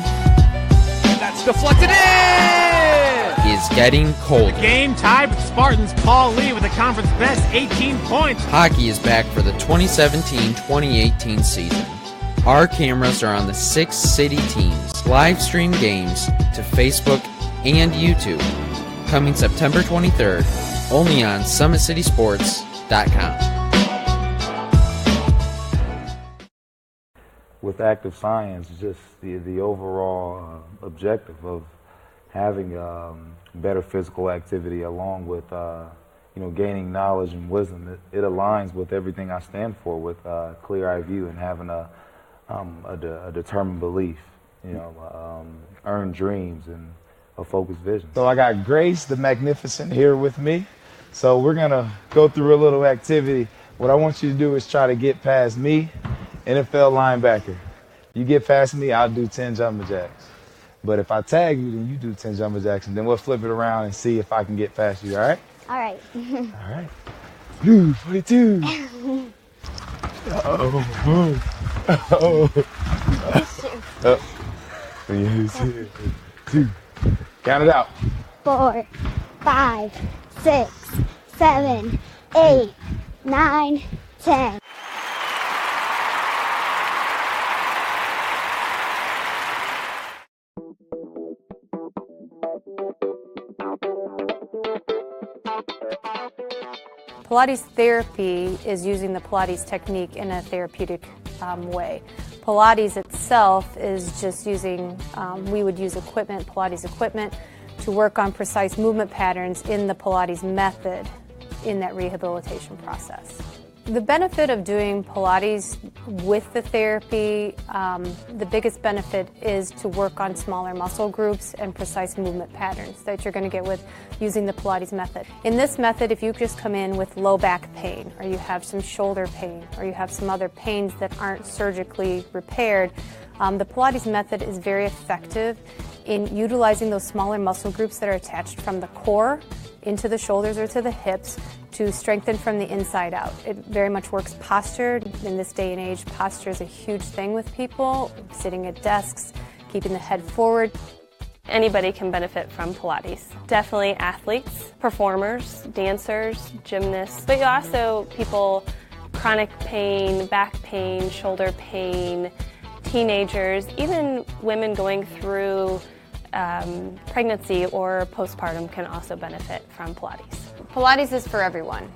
That's deflected in. is getting colder. Game tied with Spartans. Paul Lee with the conference best 18 points. Hockey is back for the 2017-2018 season. Our cameras are on the 6 city teams. Live stream games to Facebook and YouTube. Coming September 23rd, only on SummitCitySports.com. With active science, just the overall objective of having better physical activity along with gaining knowledge and wisdom, it aligns with everything I stand for, with clear-eye view and having a determined belief, earned dreams and a focused vision. So I got Grace the Magnificent here with me. So we're gonna go through a little activity. What I want you to do is try to get past me, NFL linebacker. You get past me, I'll do 10 jumping jacks. But if I tag you, then you do 10 jumping jacks, and then we'll flip it around and see if I can get past you, all right? All right. All right. Blue 42. Uh-oh. Uh-oh. Uh-oh. 3, 2. Count it out. 4, 5, 6, 7, 8, 9, 10. Pilates therapy is using the Pilates technique in a therapeutic way. Pilates itself is just using, we would use equipment, Pilates equipment, to work on precise movement patterns in the Pilates method in that rehabilitation process. The benefit of doing Pilates with the therapy, the biggest benefit is to work on smaller muscle groups and precise movement patterns that you're going to get with using the Pilates method. In this method, if you just come in with low back pain, or you have some shoulder pain, or you have some other pains that aren't surgically repaired, the Pilates method is very effective in utilizing those smaller muscle groups that are attached from the core into the shoulders or to the hips to strengthen from the inside out. It very much works posture. In this day and age, posture is a huge thing with people, sitting at desks, keeping the head forward. Anybody can benefit from Pilates. Definitely athletes, performers, dancers, gymnasts, but also people, chronic pain, back pain, shoulder pain, teenagers, even women going through pregnancy or postpartum can also benefit from Pilates. Pilates is for everyone,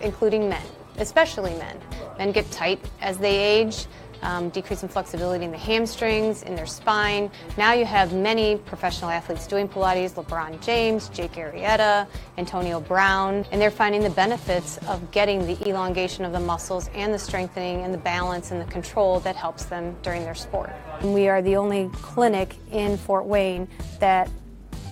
including men, especially men. Men get tight as they age. decrease in flexibility in the hamstrings, in their spine. Now you have many professional athletes doing Pilates, LeBron James, Jake Arrieta, Antonio Brown, and they're finding the benefits of getting the elongation of the muscles and the strengthening and the balance and the control that helps them during their sport. And we are the only clinic in Fort Wayne that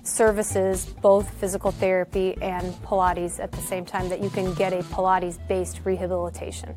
services both physical therapy and Pilates at the same time, that you can get a Pilates-based rehabilitation.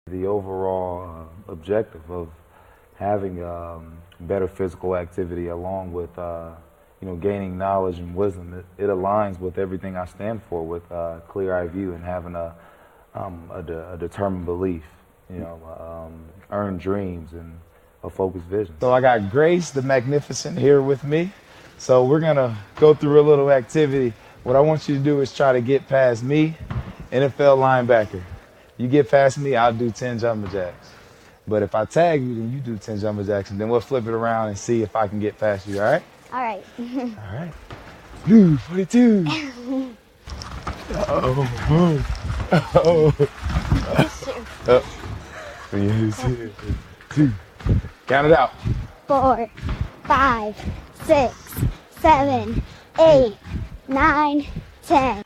The overall objective of having better physical activity along with gaining knowledge and wisdom, it aligns with everything I stand for, with clear-eye view and having a determined belief, earned dreams and a focused vision. So I got Grace the Magnificent here with me. So we're gonna go through a little activity. What I want you to do is try to get past me, NFL linebacker. You get past me, I'll do 10 jumping jacks. But if I tag you, then you do 10 jumping jacks, and then we'll flip it around and see if I can get past you, all right? All right. All right. Blue 42. Oh. Up. 3, 2. Count it out. 4, 5, 6, 7, 8, 9, 10.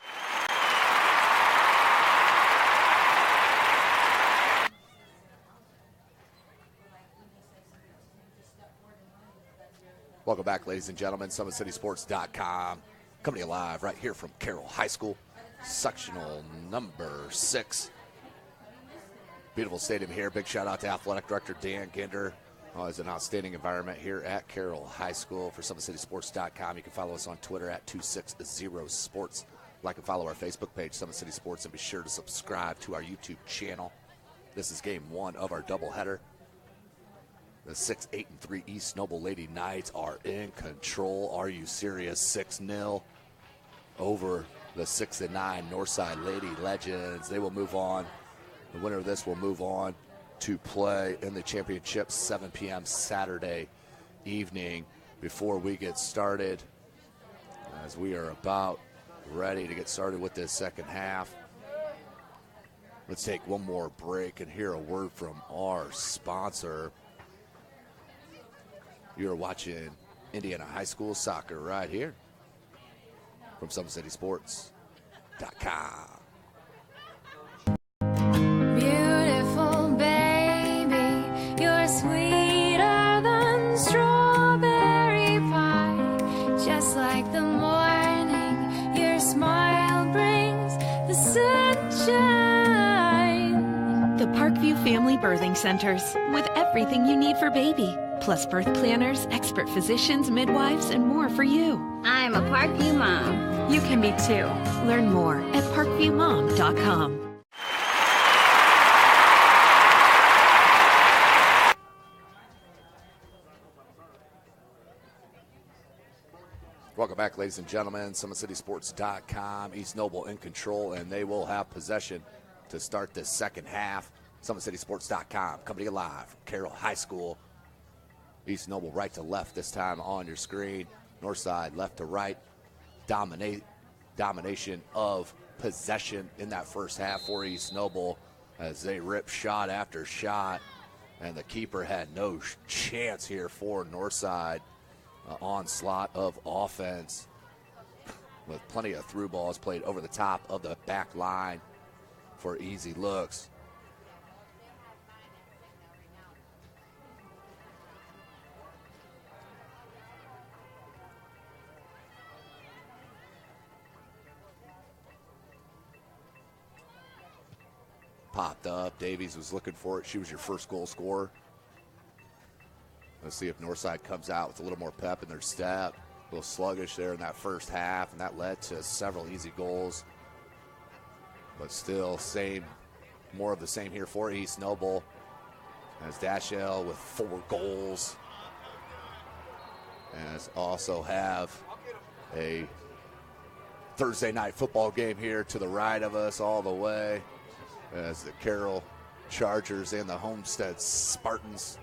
Welcome back, ladies and gentlemen. SummitCitySports.com. Coming to you live right here from Carroll High School, sectional number 6. Beautiful stadium here. Big shout out to Athletic Director Dan Ginder. Always an outstanding environment here at Carroll High School. For SummitCitySports.com, you can follow us on Twitter at 260sports. Like and follow our Facebook page, Summit City Sports, and be sure to subscribe to our YouTube channel. This is game 1 of our doubleheader. The 6, 8, and 3 East Noble Lady Knights are in control. Are you serious? 6-0 over the 6 and 9 Northside Lady Legends. They will move on. The winner of this will move on to play in the championship 7 p.m. Saturday evening. Before we get started, as we are about ready to get started with this second half, let's take one more break and hear a word from our sponsor. You're watching Indiana High School soccer right here from SummitCitySports.com. Beautiful baby, you're sweeter than strawberry pie. Just like the morning, you're sunshine. The Parkview Family Birthing Centers, with everything you need for baby, plus birth planners, expert physicians, midwives, and more for you. I'm a Parkview mom. You can be too. Learn more at parkviewmom.com. Welcome back, ladies and gentlemen. SummitCitySports.com. East Noble in control, and they will have possession to start this second half. SummitCitySports.com, coming to you live from Carroll High School. East Noble right to left this time on your screen. North side left to right. Domination of possession in that first half for East Noble as they rip shot after shot. And the keeper had no chance here for Northside. Onslaught of offense with plenty of through balls played over the top of the back line for easy looks. Popped up. Davies was looking for it. She was your first goal scorer. Let's see if Northside comes out with a little more pep in their step. A little sluggish there in that first half, and that led to several easy goals. But still, more of the same here for East Noble. As Dashell with 4 goals. As also have a Thursday night football game here to the right of us all the way. As the Carroll Chargers and the Homestead Spartans,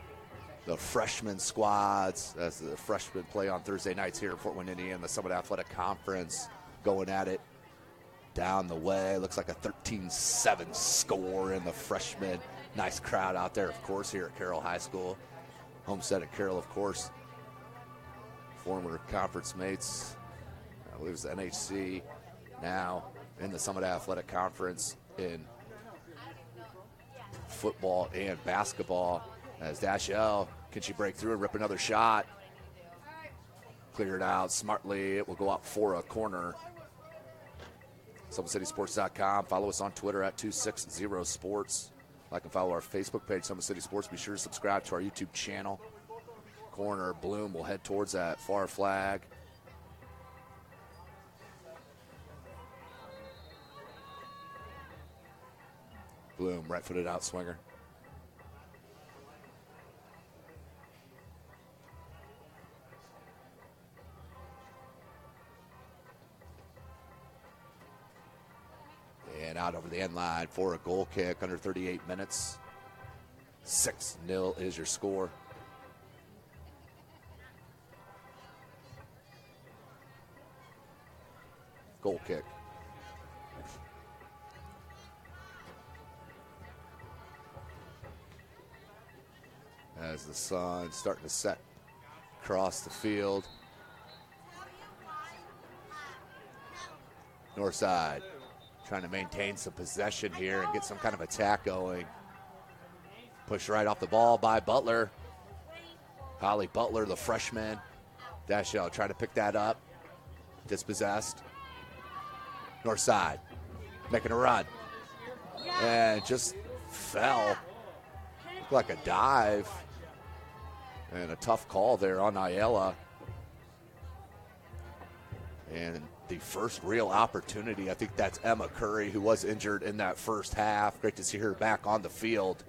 the freshman squads, as the freshmen play on Thursday nights here in Fort Wayne, Indiana, the Summit Athletic Conference, going at it down the way. Looks like a 13-7 score in the freshmen. Nice crowd out there, of course, here at Carroll High School. Homestead at Carroll, of course. Former conference mates. I believe it was the NHC. Now in the Summit Athletic Conference in football and basketball. As Dashell, can she break through and rip another shot? Cleared out smartly. It will go out for a corner. SummitCitySports.com. Follow us on Twitter at 260sports. Like and follow our Facebook page, Summit City Sports. Be sure to subscribe to our YouTube channel. Corner, Bloom will head towards that far flag. Bloom, right-footed out swinger. And out over the end line for a goal kick under 38 minutes. 6-0 is your score. Goal kick. As the sun starting to set across the field. North side trying to maintain some possession here and get some kind of attack going. Push right off the ball by Butler. Holly Butler, the freshman. Dashell trying to pick that up. Dispossessed. North side making a run. And just fell. Looked like a dive. And a tough call there on Ayala. And the first real opportunity, I think that's Emma Curry, who was injured in that first half. Great to see her back on the field.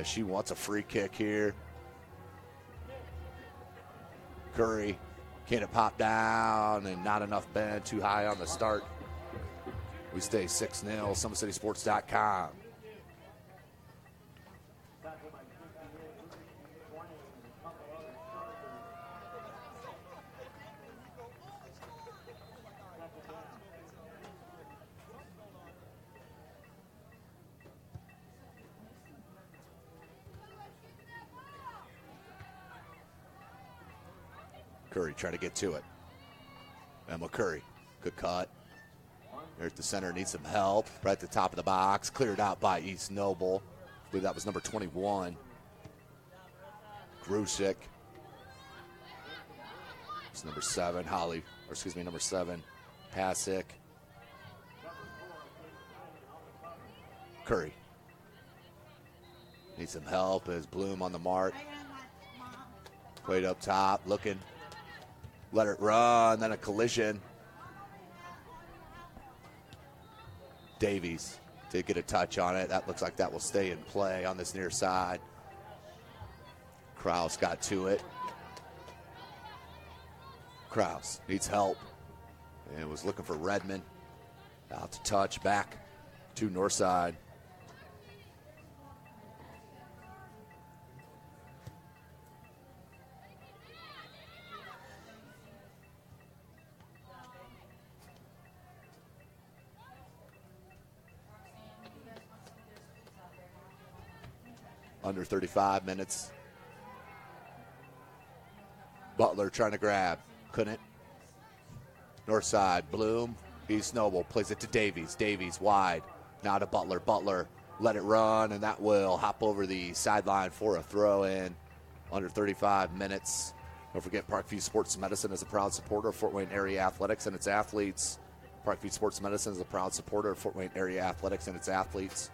She wants a free kick here. Curry, can it pop down and not enough bend, too high on the start. We stay 6-0, SummitCitySports.com. Curry trying to get to it. Emma Curry, good cut. There's the center, needs some help. Right at the top of the box, cleared out by East Noble. I believe that was number 21. Grusik. It's number 7, number 7, Pasick. Curry. Needs some help as Bloom on the mark. Played up top, looking. Let it run, then a collision. Davies did get a touch on it. That looks like that will stay in play on this near side. Krause got to it. Krause needs help and was looking for Redmond. Out to touch, back to north side. Under 35 minutes. Butler trying to grab. Couldn't. North side, Bloom. East Noble plays it to Davies. Davies wide. Now to Butler. Butler let it run, and that will hop over the sideline for a throw in. Under 35 minutes. Don't forget Parkview Sports Medicine is a proud supporter of Fort Wayne Area Athletics and its athletes. Parkview Sports Medicine is a proud supporter of Fort Wayne Area Athletics and its athletes.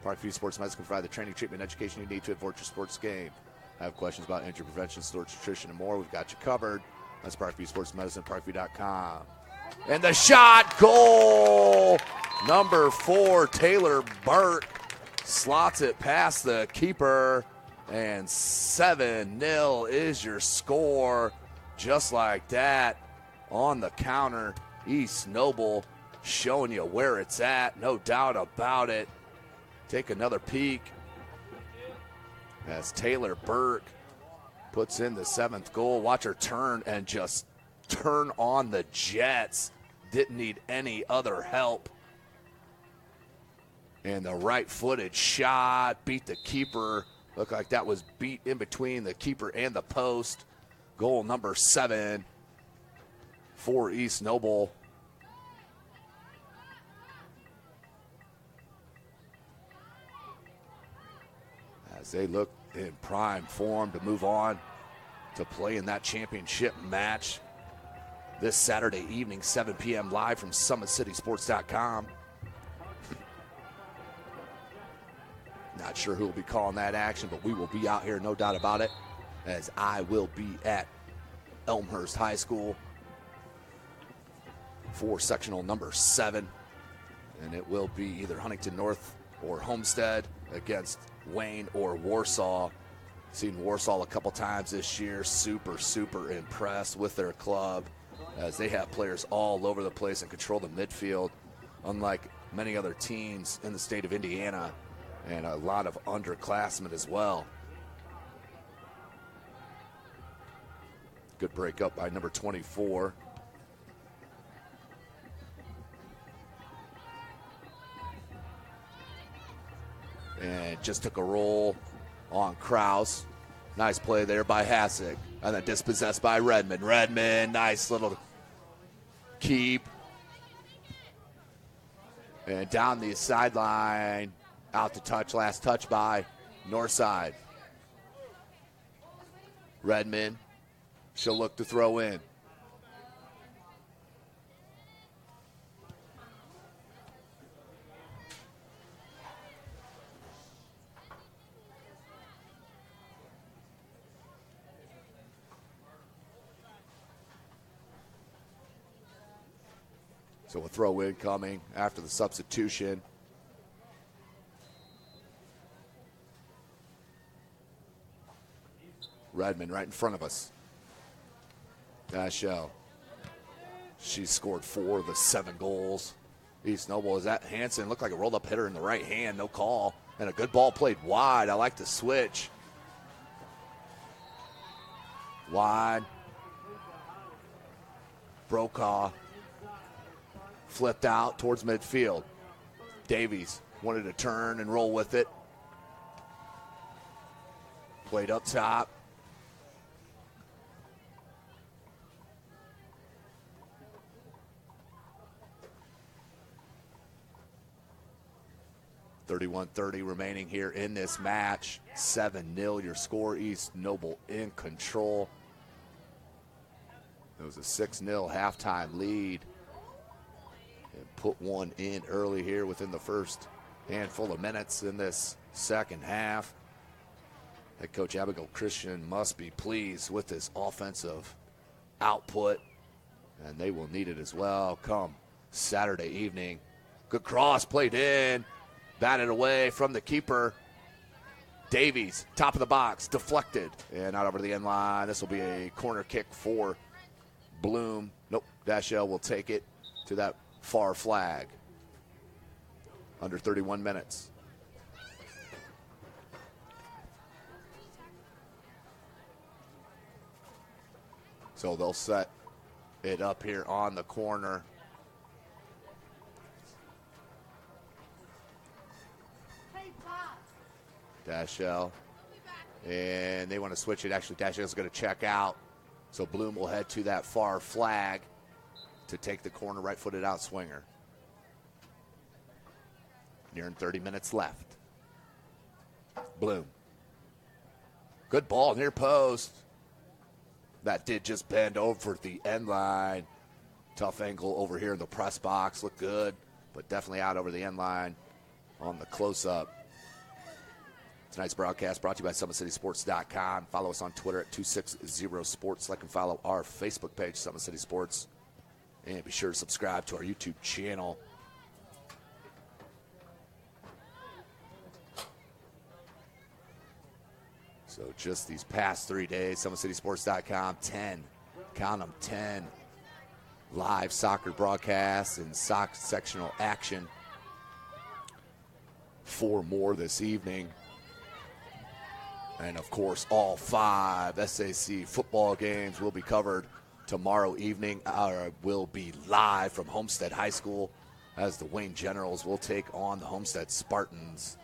Parkview Sports Medicine can provide the training, treatment, and education you need to avoid your sports game. Have questions about injury prevention, storage, nutrition, and more? We've got you covered. That's Parkview Sports Medicine, parkview.com. And the shot, goal! Number 4, Taylor Burke slots it past the keeper, and 7-0 is your score. Just like that, on the counter, East Noble showing you where it's at, no doubt about it. Take another peek as Taylor Burke puts in the 7th goal. Watch her turn and just turn on the Jets. Didn't need any other help. And the right-footed shot beat the keeper. Looked like that was beat in between the keeper and the post. Goal number 7 for East Noble. As they look in prime form to move on to play in that championship match this Saturday evening, 7 p.m. live from SummitCitySports.com. Not sure who will be calling that action, but we will be out here, no doubt about it, as I will be at Elmhurst High School for sectional number 7. And it will be either Huntington North or Homestead against Wayne or Warsaw. Seen Warsaw a couple times this year. Super impressed with their club as they have players all over the place and control the midfield, unlike many other teams in the state of Indiana, and a lot of underclassmen as well. Good break up by number 24. And just took a roll on Krause. Nice play there by Hassick. And then dispossessed by Redmond. Redmond, nice little keep. And down the sideline, out to touch, last touch by Northside. Redmond, she'll look to throw in. So a throw in coming after the substitution. Redmond right in front of us. Dashell. She scored 4 of the 7 goals. East Noble, is that Hanson? Looked like a rolled up hitter in the right hand, no call. And a good ball played wide. I like the switch. Wide. Brokaw. Flipped out towards midfield. Davies wanted to turn and roll with it. Played up top. .31:30 remaining here in this match. 7-0 your score. East Noble in control. It was a 6-0 halftime lead. And put one in early here within the first handful of minutes in this second half. Head coach Abigail Christian must be pleased with this offensive output, and they will need it as well come Saturday evening. Good cross played in, batted away from the keeper. Davies, top of the box, deflected, and out over the end line. This will be a corner kick for Bloom. Nope, Dashell will take it to that far flag. Under 31 minutes. So they'll set it up here on the corner. Dashell. And they want to switch it. Actually, Dashell's going to check out. So Bloom will head to that far flag to take the corner right-footed out swinger. Nearing 30 minutes left. Bloom. Good ball near post. That did just bend over the end line. Tough angle over here in the press box. Looked good, but definitely out over the end line on the close-up. Tonight's broadcast brought to you by SummitCitySports.com. Follow us on Twitter at 260sports. Like and follow our Facebook page, Summit City Sports. And be sure to subscribe to our YouTube channel. So just these past 3 days, SummitCitySports.com, 10, count them, 10 live soccer broadcasts and sectional action. 4 more this evening. And, of course, all 5 SAC football games will be covered tomorrow evening. Will be live from Homestead High School as the Wayne Generals will take on the Homestead Spartans.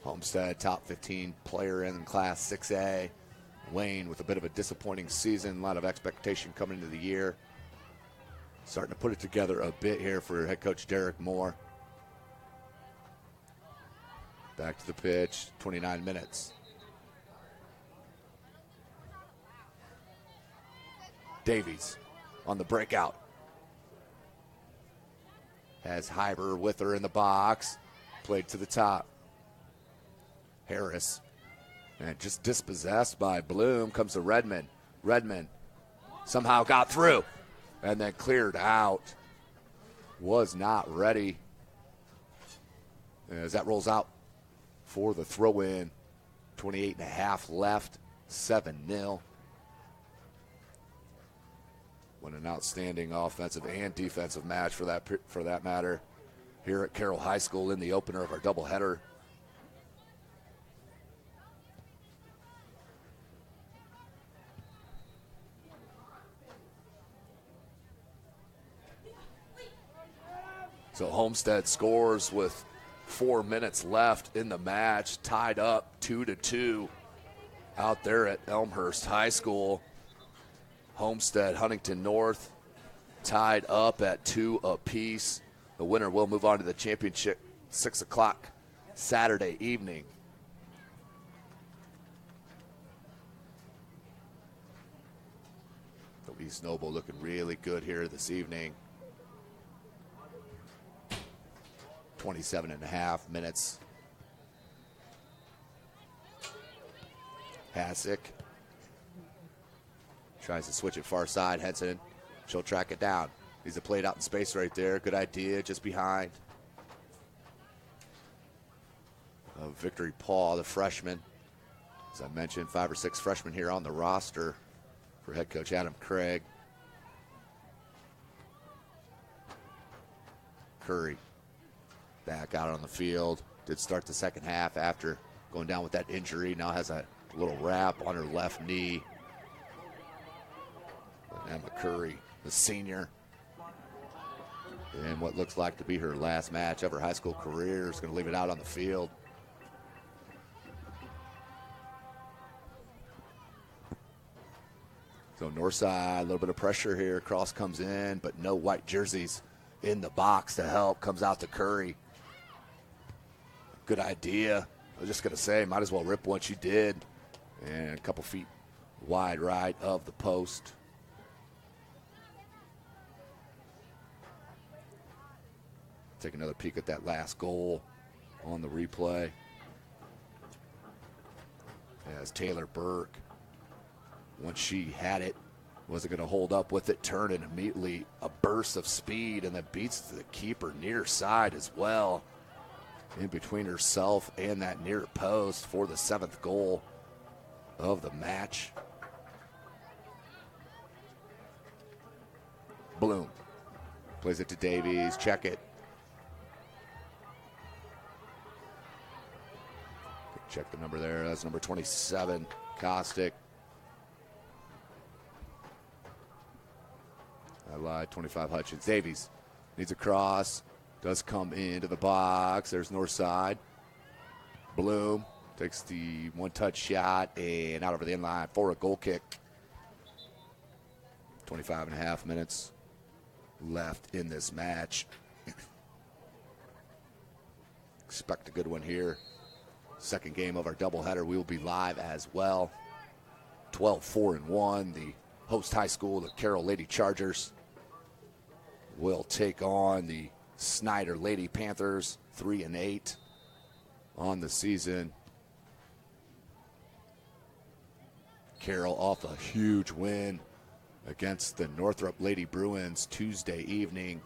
Homestead, top 15 player in Class 6A. Wayne with a bit of a disappointing season, a lot of expectation coming into the year. Starting to put it together a bit here for head coach Derek Moore. Back to the pitch, 29 minutes. Davies on the breakout. Has Hyber with her in the box. Played to the top. Harris. And just dispossessed by Bloom. Comes to Redmond. Redmond somehow got through. And then cleared out. Was not ready. As that rolls out for the throw-in. 28.5 left. 7-0. What an outstanding offensive and defensive match for that matter here at Carroll High School in the opener of our doubleheader. So Homestead scores with 4 minutes left in the match, tied up 2-2 out there at Elmhurst High School. Homestead, Huntington North, tied up at 2 apiece. The winner will move on to the championship 6 o'clock Saturday evening. So East Noble looking really good here this evening. 27.5 minutes. Hasek tries to switch it far side, heads in. She'll track it down. He's played out in space right there. Good idea, just behind. Victory Paul, the freshman. As I mentioned, 5 or 6 freshmen here on the roster for head coach Adam Craig. Curry back out on the field. Did start the second half after going down with that injury. Now has a little wrap on her left knee. Emma Curry, the senior, in what looks like to be her last match of her high school career, is going to leave it out on the field. So north side, a little bit of pressure here. Cross comes in, but no white jerseys in the box to help. Comes out to Curry. Good idea. I was just going to say, might as well rip one. She did. And a couple feet wide right of the post. Take another peek at that last goal on the replay. As Taylor Burke, once she had it, wasn't going to hold up with it, turned and immediately a burst of speed, and then beats the keeper near side as well, in between herself and that near post for the 7th goal of the match. Bloom plays it to Davies. Check it. Check the number there. That's number 27, Kostick. I lied, 25, Hutchins. Davies needs a cross. Does come into the box. There's north side. Bloom takes the one-touch shot and out over the inline for a goal kick. 25 and a half minutes left in this match. Expect a good one here. Second game of our doubleheader. We will be live as well. 12-4-1. The host high school, the Carroll Lady Chargers, will take on the Snyder Lady Panthers, 3-8 on the season. Carroll off a huge win against the Northrop Lady Bruins Tuesday evening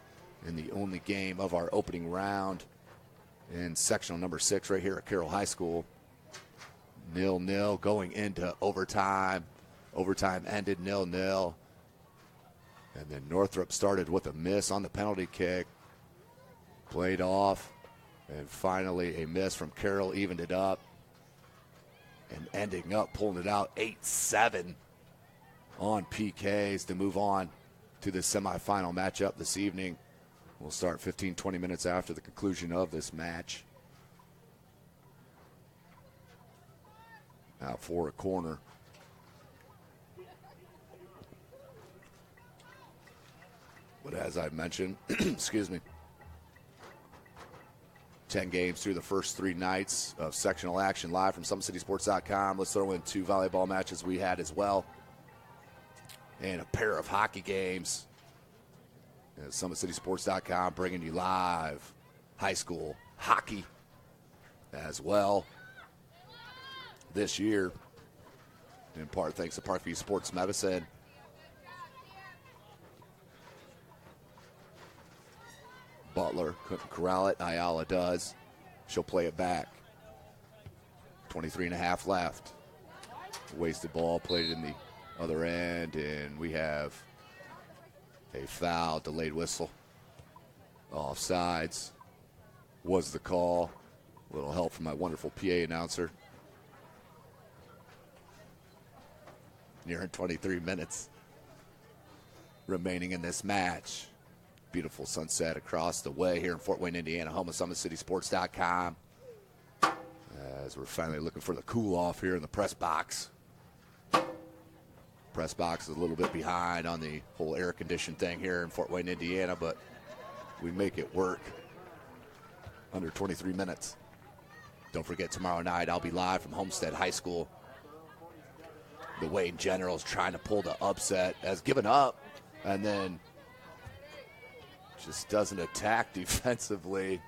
in the only game of our opening round in sectional number 6 right here at Carroll High School. 0-0 going into overtime. Overtime ended 0-0. And then Northrop started with a miss on the penalty kick. Played off. And finally a miss from Carroll evened it up. And ending up pulling it out 8-7 on PKs to move on to the semifinal matchup this evening. We'll start 15-20 minutes after the conclusion of this match. Out for a corner. But as I mentioned, excuse me, 10 games through the first 3 nights of sectional action live from SummitCitySports.com. Let's throw in 2 volleyball matches we had as well. And a pair of hockey games. SummitCitySports.com bringing you live high school hockey as well this year, in part thanks to Parkview Sports Medicine. Butler couldn't corral it. Ayala does. She'll play it back. 23.5 left. Wasted ball, played it in the other end, and we have a foul, delayed whistle. Offsides was the call. A little help from my wonderful PA announcer. Nearing 23 minutes remaining in this match. Beautiful sunset across the way here in Fort Wayne, Indiana, home of SummitCitySports.com. As we're finally looking for the cool off here in the press box. Press box is a little bit behind on the whole air conditioned thing here in Fort Wayne, Indiana, but we make it work. Under 23 minutes. Don't forget, tomorrow night I'll be live from Homestead High School. The Wayne Generals trying to pull the upset, has given up, and then just doesn't attack defensively.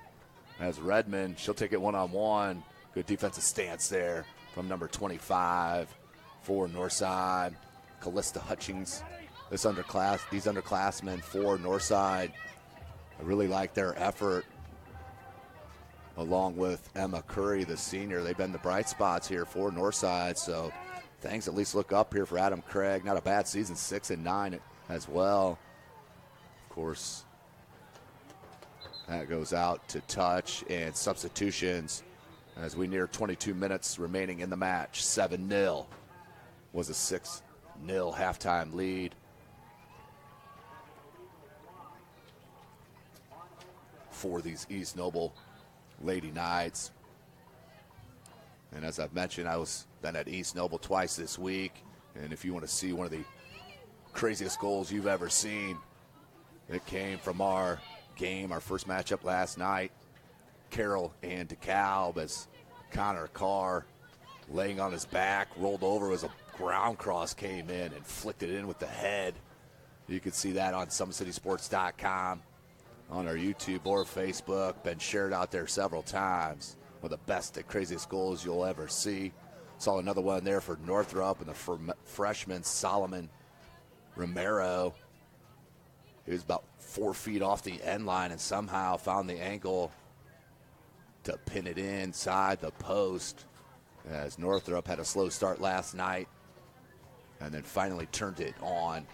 As Redmond, she'll take it one-on-one. Good defensive stance there from number 25 for Northside. Callista Hutchings, these underclassmen for Northside. I really like their effort, along with Emma Curry, the senior. They've been the bright spots here for Northside, so things at least look up here for Adam Craig. Not a bad season, 6-9 as well. Of course, that goes out to touch and substitutions as we near 22 minutes remaining in the match. 7-0 was a 6-0 halftime lead. For these East Noble Lady Knights. And as I've mentioned, I was been at East Noble twice this week. And if you want to see one of the craziest goals you've ever seen, it came from our game, our first matchup last night. Carroll and DeKalb, as Connor Carr, laying on his back, rolled over as a ground cross came in and flicked it in with the head. You can see that on SummitCitySports.com, on our YouTube or Facebook. Been shared out there several times. One of the best and craziest goals you'll ever see. Saw another one there for Northrop and the freshman Solomon Romero. He was about 4 feet off the end line and somehow found the angle to pin it inside the post, as Northrop had a slow start last night and then finally turned it on.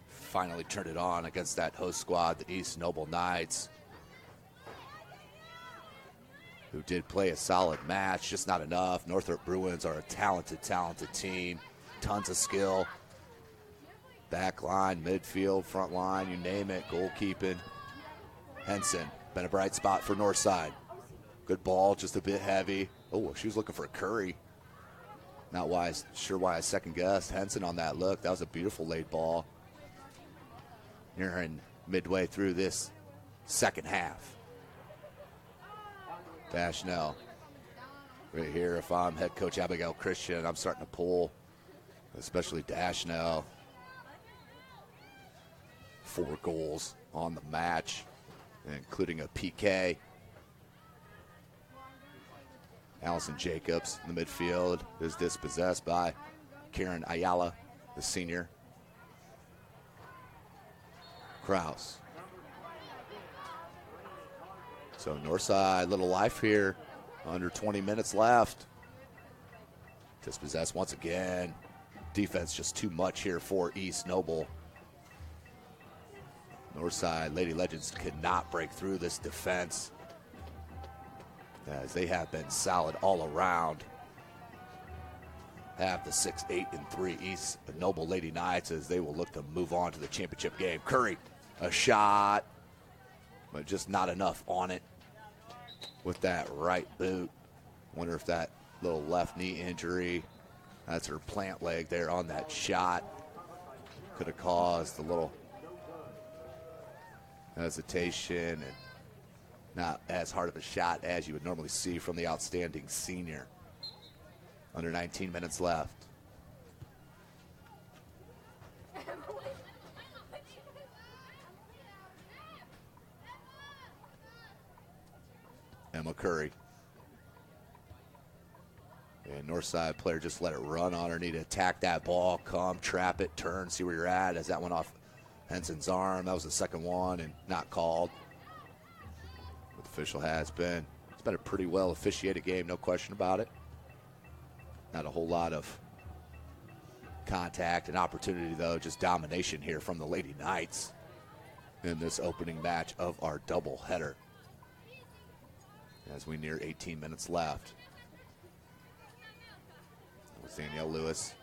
Finally turned it on against that host squad, the East Noble Knights, who did play a solid match, just not enough. Northrop Bruins are a talented, talented team. Tons of skill. Back line, midfield, front line, you name it, goalkeeping. Henson, been a bright spot for Northside. Good ball, just a bit heavy. Oh, she was looking for Curry. Not sure why I second guessed Henson on that look. That was a beautiful late ball. You're in midway through this second half. Dashnell. Right here, if I'm head coach Abigail Christian, I'm starting to pull, especially Dashnell. 4 goals on the match, including a PK. Allison Jacobs in the midfield is dispossessed by Karen Ayala, the senior. Kraus. So Northside, little life here. Under 20 minutes left. Dispossessed once again. Defense just too much here for East Noble. Northside Lady Legends cannot break through this defense, as they have been solid all around. Have the 6-8-3 East Noble Lady Knights, as they will look to move on to the championship game. Curry, a shot, but just not enough on it with that right boot. Wonder if that little left knee injury, that's her plant leg there on that shot, could have caused a little hesitation and not as hard of a shot as you would normally see from the outstanding senior. Under 19 minutes left. Emma Curry. And Northside player just let it run on her. Need to attack that ball, come, trap it, turn, see where you're at. As that went off Henson's arm, that was the second one and not called. But the official has been, it's been a pretty well officiated game, no question about it. Not a whole lot of contact and opportunity though, just domination here from the Lady Knights in this opening match of our doubleheader. As we near 18 minutes left. With Danielle Lewis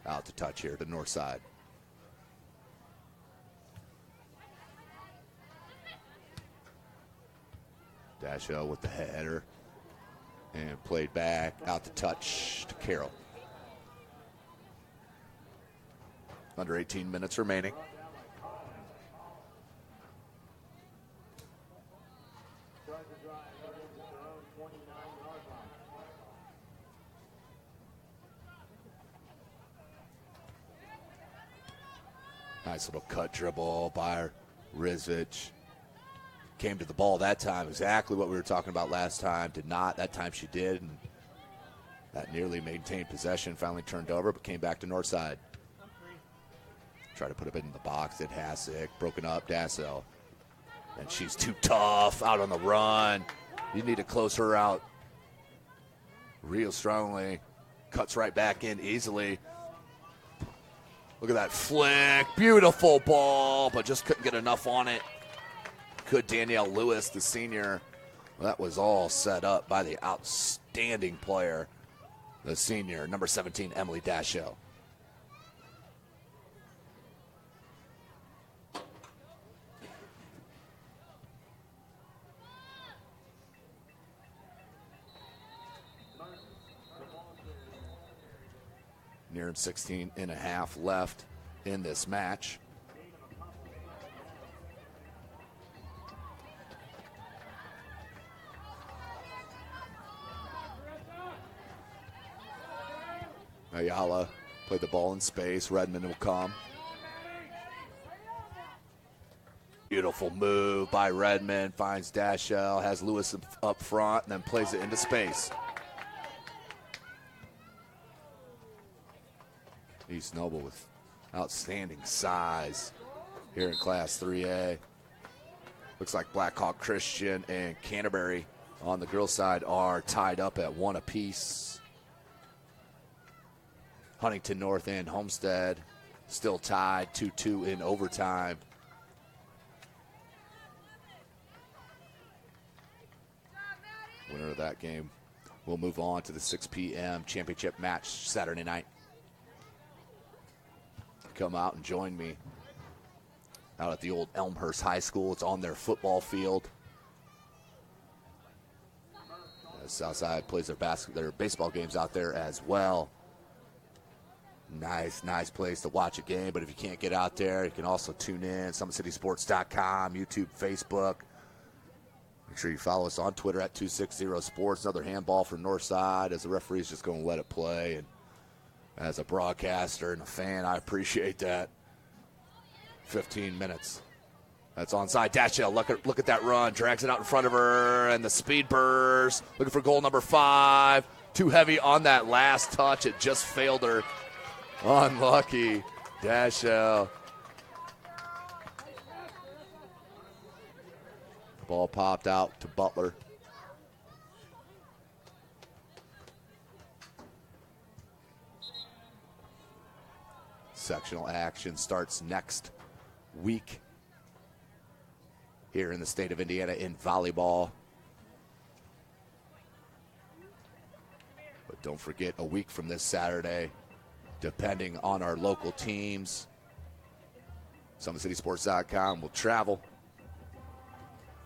out to touch here to Northside. Dasho with the header and played back out to touch to Carroll. Under 18 minutes remaining. Nice little cut dribble by Rizvich. Came to the ball that time, exactly what we were talking about last time. Did not, that time she did, and that nearly maintained possession. Finally turned over, but came back to Northside. Tried to put it in the box, did Hasek, broken up, Dassel. And she's too tough, out on the run. You need to close her out real strongly. Cuts right back in easily. Look at that flick, beautiful ball, but just couldn't get enough on it. Could Danielle Lewis, the senior. Well, that was all set up by the outstanding player, the senior, number 17, Emily Dasho. Nearing 16 and a half left in this match. Ayala played the ball in space. Redmond will come. Beautiful move by Redmond. Finds Dashell, has Lewis up front, and then plays it into space. East Noble with outstanding size here in Class 3A. Looks like Blackhawk Christian and Canterbury on the girls' side are tied up at 1 apiece. Huntington North and Homestead still tied 2-2 in overtime. Winner of that game will move on to the 6 p.m. championship match Saturday night. Come out and join me out at the old Elmhurst High School. It's on their football field. Southside plays their baseball games out there as well. Nice place to watch a game. But if you can't get out there, you can also tune in. SummitCitySports.com, YouTube, Facebook. Make sure you follow us on Twitter at 260sports. Another handball from Northside as the referee's just going to let it play. And as a broadcaster and a fan, I appreciate that. 15 minutes. That's onside. Dashell, look at that run. Drags it out in front of her, and the speed burst. Looking for goal number 5. Too heavy on that last touch. It just failed her. Unlucky. Dashell. The ball popped out to Butler. Sectional action starts next week here in the state of Indiana in volleyball. But don't forget, a week from this Saturday, depending on our local teams, SummitCitySports.com will travel.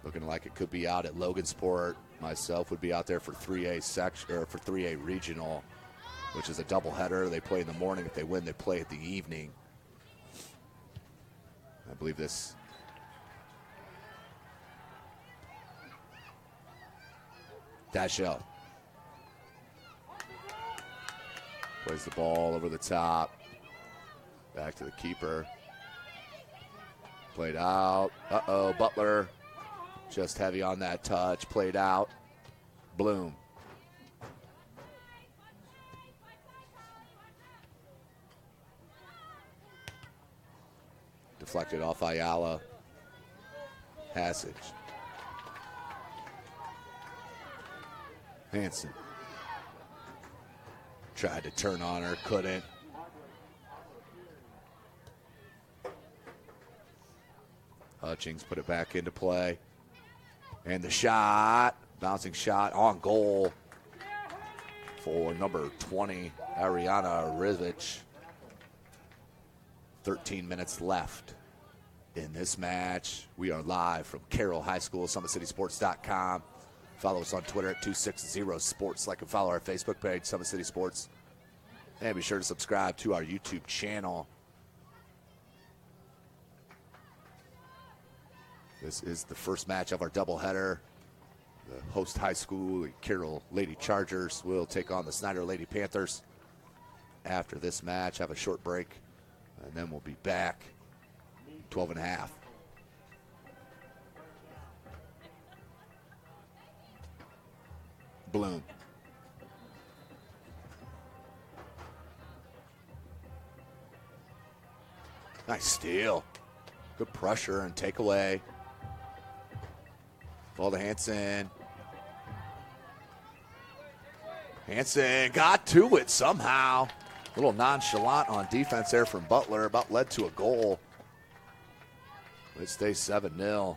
Looking like it could be out at Logansport. Myself would be out there for 3A section or for 3A regional, which is a doubleheader. They play in the morning. If they win, they play at the evening. I believe this. Dashell plays the ball over the top. Back to the keeper. Played out. Uh-oh, Butler. Just heavy on that touch. Played out. Bloom. Deflected off Ayala. Passage. Hanson. Tried to turn on her, couldn't. Hutchings put it back into play. And the shot, bouncing shot on goal for number 20, Ariana Rizvich. 13 minutes left in this match. We are live from Carroll High School, SummitCitySports.com. Follow us on Twitter at 260sports. Like and follow our Facebook page, Summit City Sports. And be sure to subscribe to our YouTube channel. This is the first match of our doubleheader. The host high school, the Carroll Lady Chargers, will take on the Snyder Lady Panthers. After this match, have a short break, and then we'll be back 12.5. Bloom. Nice steal. Good pressure and takeaway. Ball to Hanson. Hanson got to it somehow. A little nonchalant on defense there from Butler. About led to a goal. It stays 7-0.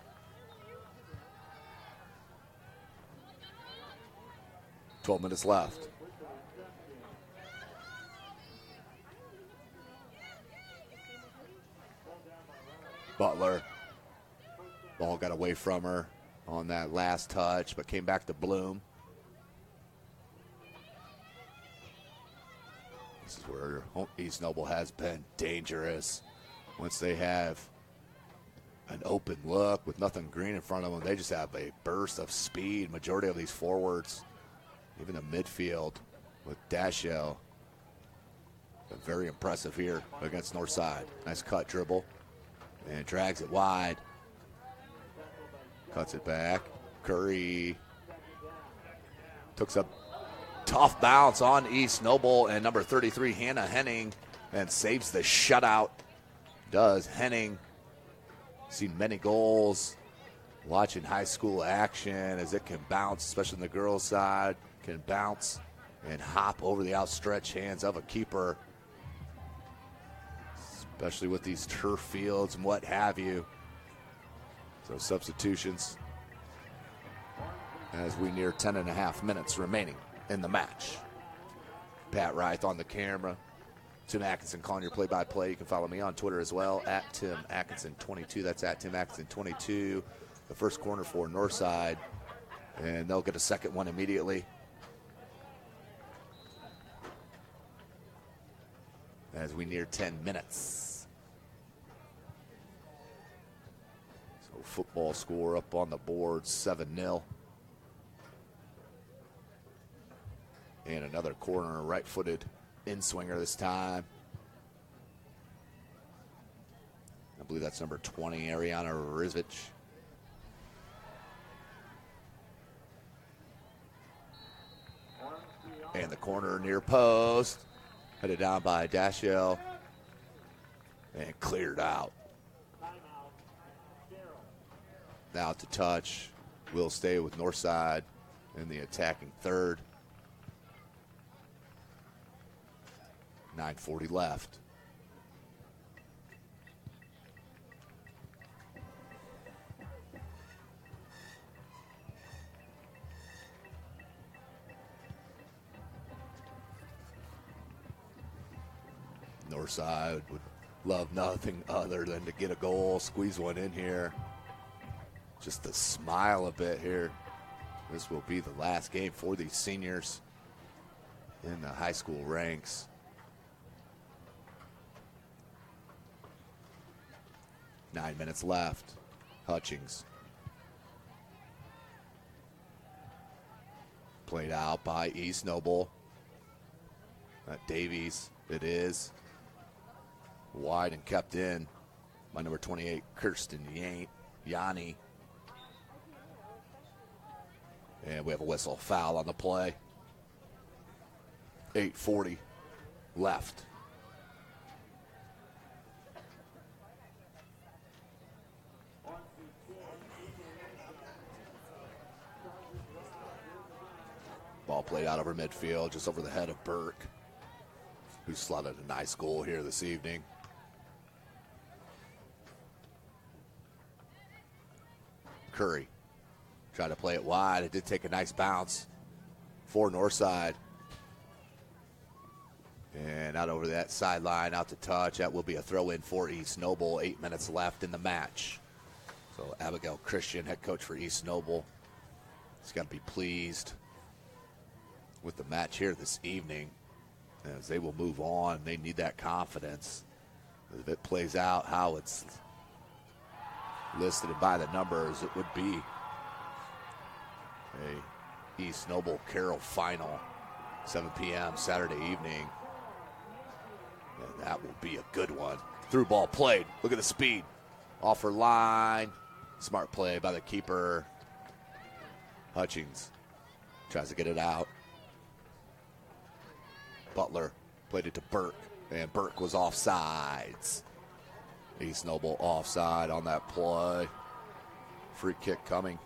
Twelve minutes left. Butler. Ball got away from her on that last touch, but came back to Bloom. This is where East Noble has been dangerous. Once they have an open look with nothing green in front of them, they just have a burst of speed. Majority of these forwards, even the midfield with Dashell. Very impressive here against Northside. Nice cut dribble and drags it wide. Cuts it back. Curry took a tough bounce on East Noble, and number 33, Hannah Henning, and saves the shutout. Does Henning. Seen many goals watching high school action as it can bounce, especially on the girls' side, can bounce and hop over the outstretched hands of a keeper, especially with these turf fields and what have you. So substitutions as we near 10 and a half minutes remaining in the match. Pat Reith on the camera. Tim Atkinson calling your play-by-play. You can follow me on Twitter as well, at Tim Atkinson22. That's at Tim Atkinson22. The first corner for Northside, and they'll get a second one immediately. As we near 10 minutes. So football score up on the board, 7-0. And another corner, right-footed in-swinger this time. I believe that's number 20, Ariana Rizvich. And the corner near post. Headed down by Dashiell. And cleared out. Now to touch. Will stay with Northside in the attacking third. 9:40 left. Northside would love nothing other than to get a goal, squeeze one in here. Just to smile a bit here. This will be the last game for these seniors in the high school ranks. Nine minutes left. Hutchings. Played out by East Noble. Davies, it is. Wide and kept in by number 28, Kirsten Yanni. And we have a whistle. Foul on the play. 8:40 left. Ball played out over midfield, just over the head of Burke, who slotted a nice goal here this evening. Curry tried to play it wide. It did take a nice bounce for Northside. And out over that sideline, out to touch. That will be a throw-in for East Noble. 8 minutes left in the match. So Abigail Christian, head coach for East Noble, has got to be pleased with the match here this evening, as they will move on. They need that confidence. If it plays out how it's listed by the numbers, it would be a East Noble Carroll final, 7 p.m. Saturday evening. And that will be a good one. Through ball played. Look at the speed. Off her line. Smart play by the keeper. Hutchings tries to get it out. Butler played it to Burke, and Burke was offsides. East Noble offside on that play. Free kick coming.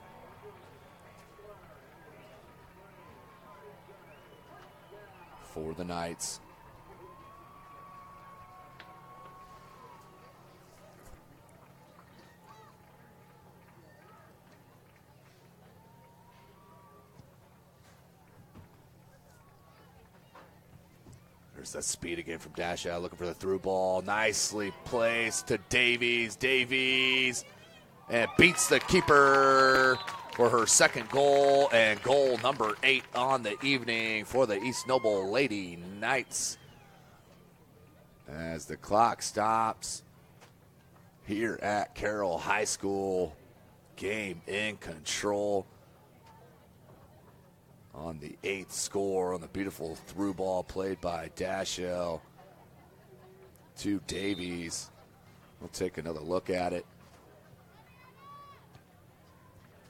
For the Knights. There's that speed again from Dashiell, looking for the through ball. Nicely placed to Davies. Davies, and beats the keeper for her second goal, and goal number 8 on the evening for the East Noble Lady Knights. As the clock stops here at Carroll High School, game in control. On the 8th score, on the beautiful through ball played by Dashiell to Davies. We'll take another look at it.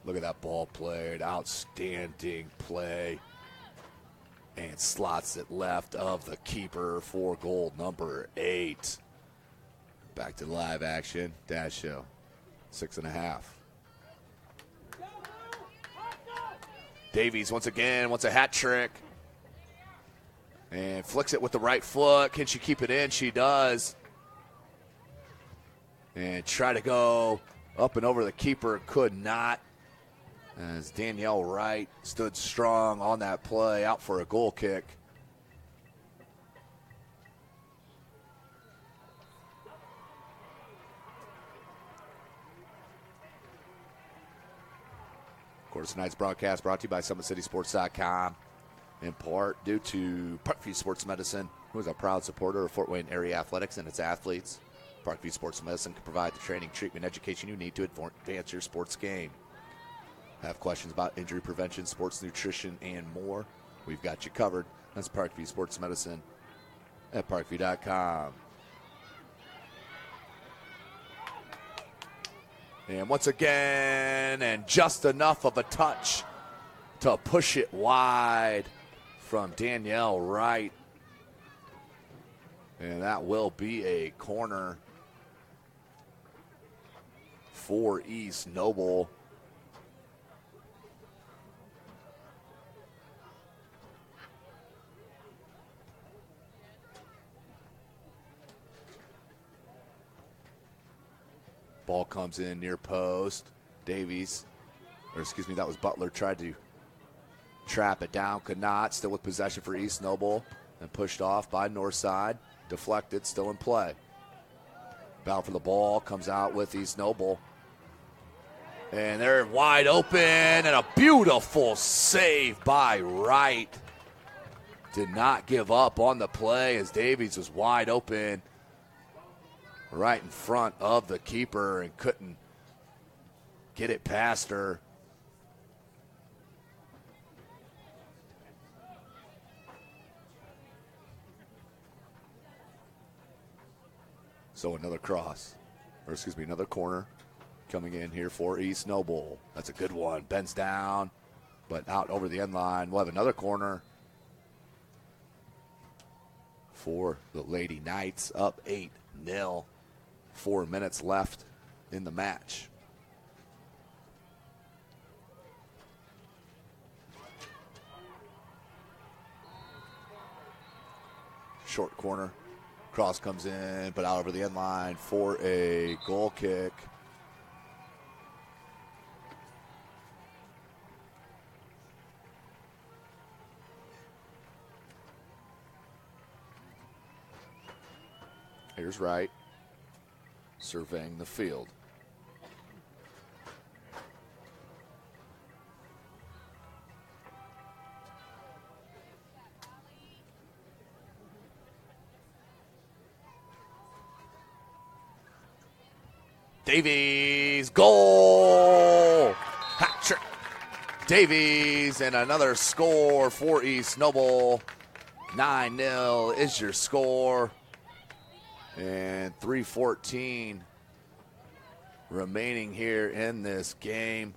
Look at that ball played. Outstanding play. And slots it left of the keeper for goal number 8. Back to live action. Dash show. 6.5. Davies once again wants a hat trick. And flicks it with the right foot. Can she keep it in? She does. And try to go up and over the keeper. Could not. As Danielle Wright stood strong on that play, out for a goal kick. Of course, tonight's broadcast brought to you by SummitCitySports.com, in part due to Parkview Sports Medicine, who is a proud supporter of Fort Wayne area athletics and its athletes. Parkview Sports Medicine can provide the training, treatment, education you need to advance your sports game. Have questions about injury prevention, sports nutrition, and more? We've got you covered. That's Parkview Sports Medicine at parkview.com. And once again, and just enough of a touch to push it wide from Danielle Wright. And that will be a corner for East Noble. Ball comes in near post. Davies, or excuse me, that was Butler, tried to trap it down, could not. Still with possession for East Noble, and pushed off by Northside. Deflected, still in play. Battle for the ball, comes out with East Noble. And they're wide open, and a beautiful save by Wright. Did not give up on the play as Davies was wide open right in front of the keeper and couldn't get it past her. So another cross, or excuse me, another corner coming in here for East Noble. That's a good one. Bends down, but out over the end line. We'll have another corner for the Lady Knights, up 8-0. 4 minutes left in the match. Short corner. Cross comes in, but out over the end line for a goal kick. Here's Wright, surveying the field. Davies, goal! Hat trick. Davies, and another score for East Noble. 9-0 is your score. And 3:14 remaining here in this game.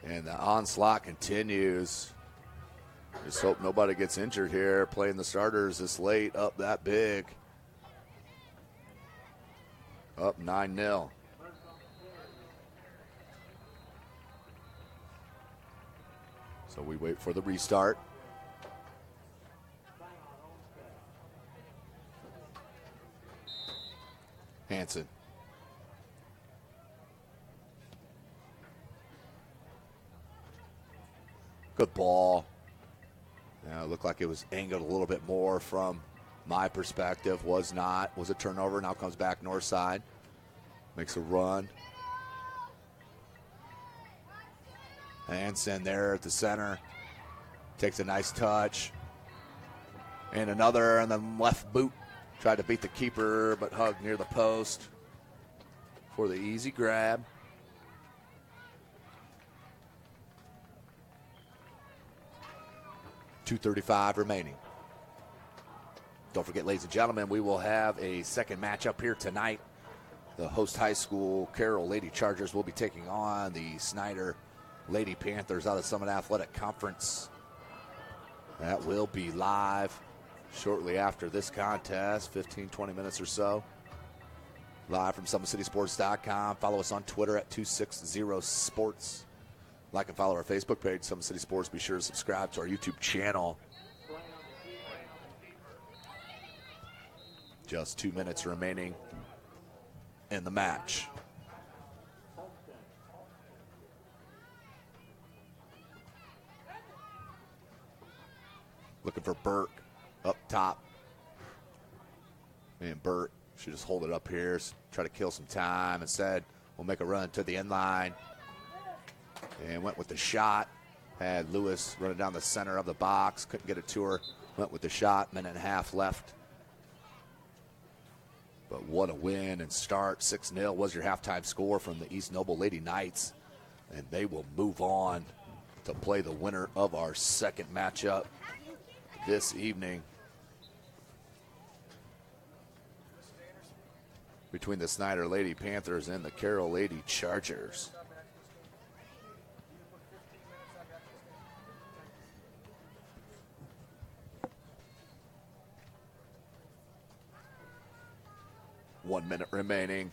And the onslaught continues. Just hope nobody gets injured here playing the starters this late, up that big. Up 9-0. So we wait for the restart. Hanson. Good ball. Yeah, it looked like it was angled a little bit more from my perspective. Was not. Was a turnover. Now comes back north side. Makes a run. Hanson there at the center. Takes a nice touch. And another on the left boot. Tried to beat the keeper, but hugged near the post for the easy grab. .235 remaining. Don't forget, ladies and gentlemen, we will have a second matchup here tonight. The host high school, Carroll Lady Chargers, will be taking on the Snyder Lady Panthers out of Summit Athletic Conference. That will be live shortly after this contest, 15, 20 minutes or so. Live from SummitCitySports.com. Follow us on Twitter at 260sports. Like and follow our Facebook page, Summit City Sports. Be sure to subscribe to our YouTube channel. Just 2 minutes remaining in the match. Looking for Burke up top. And Burke should just hold it up here, try to kill some time. Instead, we'll make a run to the end line. And went with the shot. Had Lewis running down the center of the box. Couldn't get it to her. Went with the shot. Minute and a half left. But what a win and start. 6-0 was your halftime score from the East Noble Lady Knights. And they will move on to play the winner of our second matchup this evening between the Snyder Lady Panthers and the Carroll Lady Chargers. One minute remaining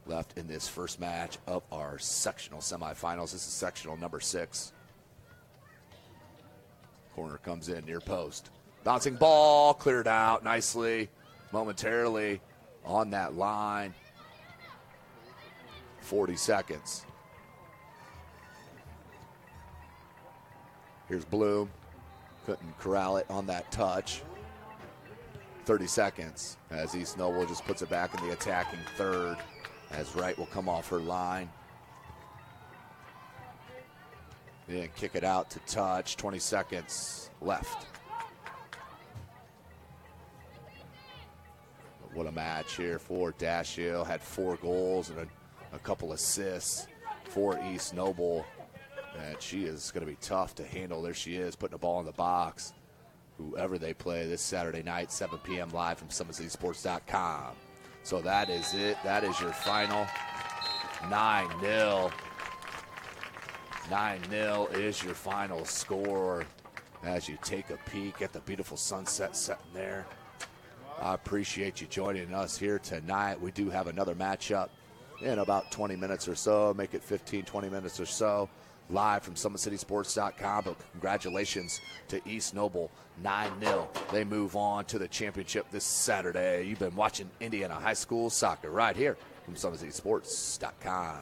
left in this first match of our sectional semifinals. This is sectional number 6. Corner comes in near post. Bouncing ball, cleared out nicely, momentarily on that line. 40 seconds. Here's Bloom. Couldn't corral it on that touch. 30 seconds as East Noble just puts it back in the attacking third as Wright will come off her line. Then kick it out to touch. 20 seconds left. But what a match here for Dashiell. Had 4 goals and a couple assists for East Noble. And she is going to be tough to handle. There she is, putting the ball in the box. Whoever they play this Saturday night, 7 p.m. live from SummitCitySports.com. So that is it. That is your final. 9-0. 9-0 is your final score as you take a peek at the beautiful sunset setting there. I appreciate you joining us here tonight. We do have another matchup in about 20 minutes or so. Make it 15, 20 minutes or so. Live from SummitCitySports.com. But congratulations to East Noble, 9-0. They move on to the championship this Saturday. You've been watching Indiana High School Soccer right here from SummitCitySports.com.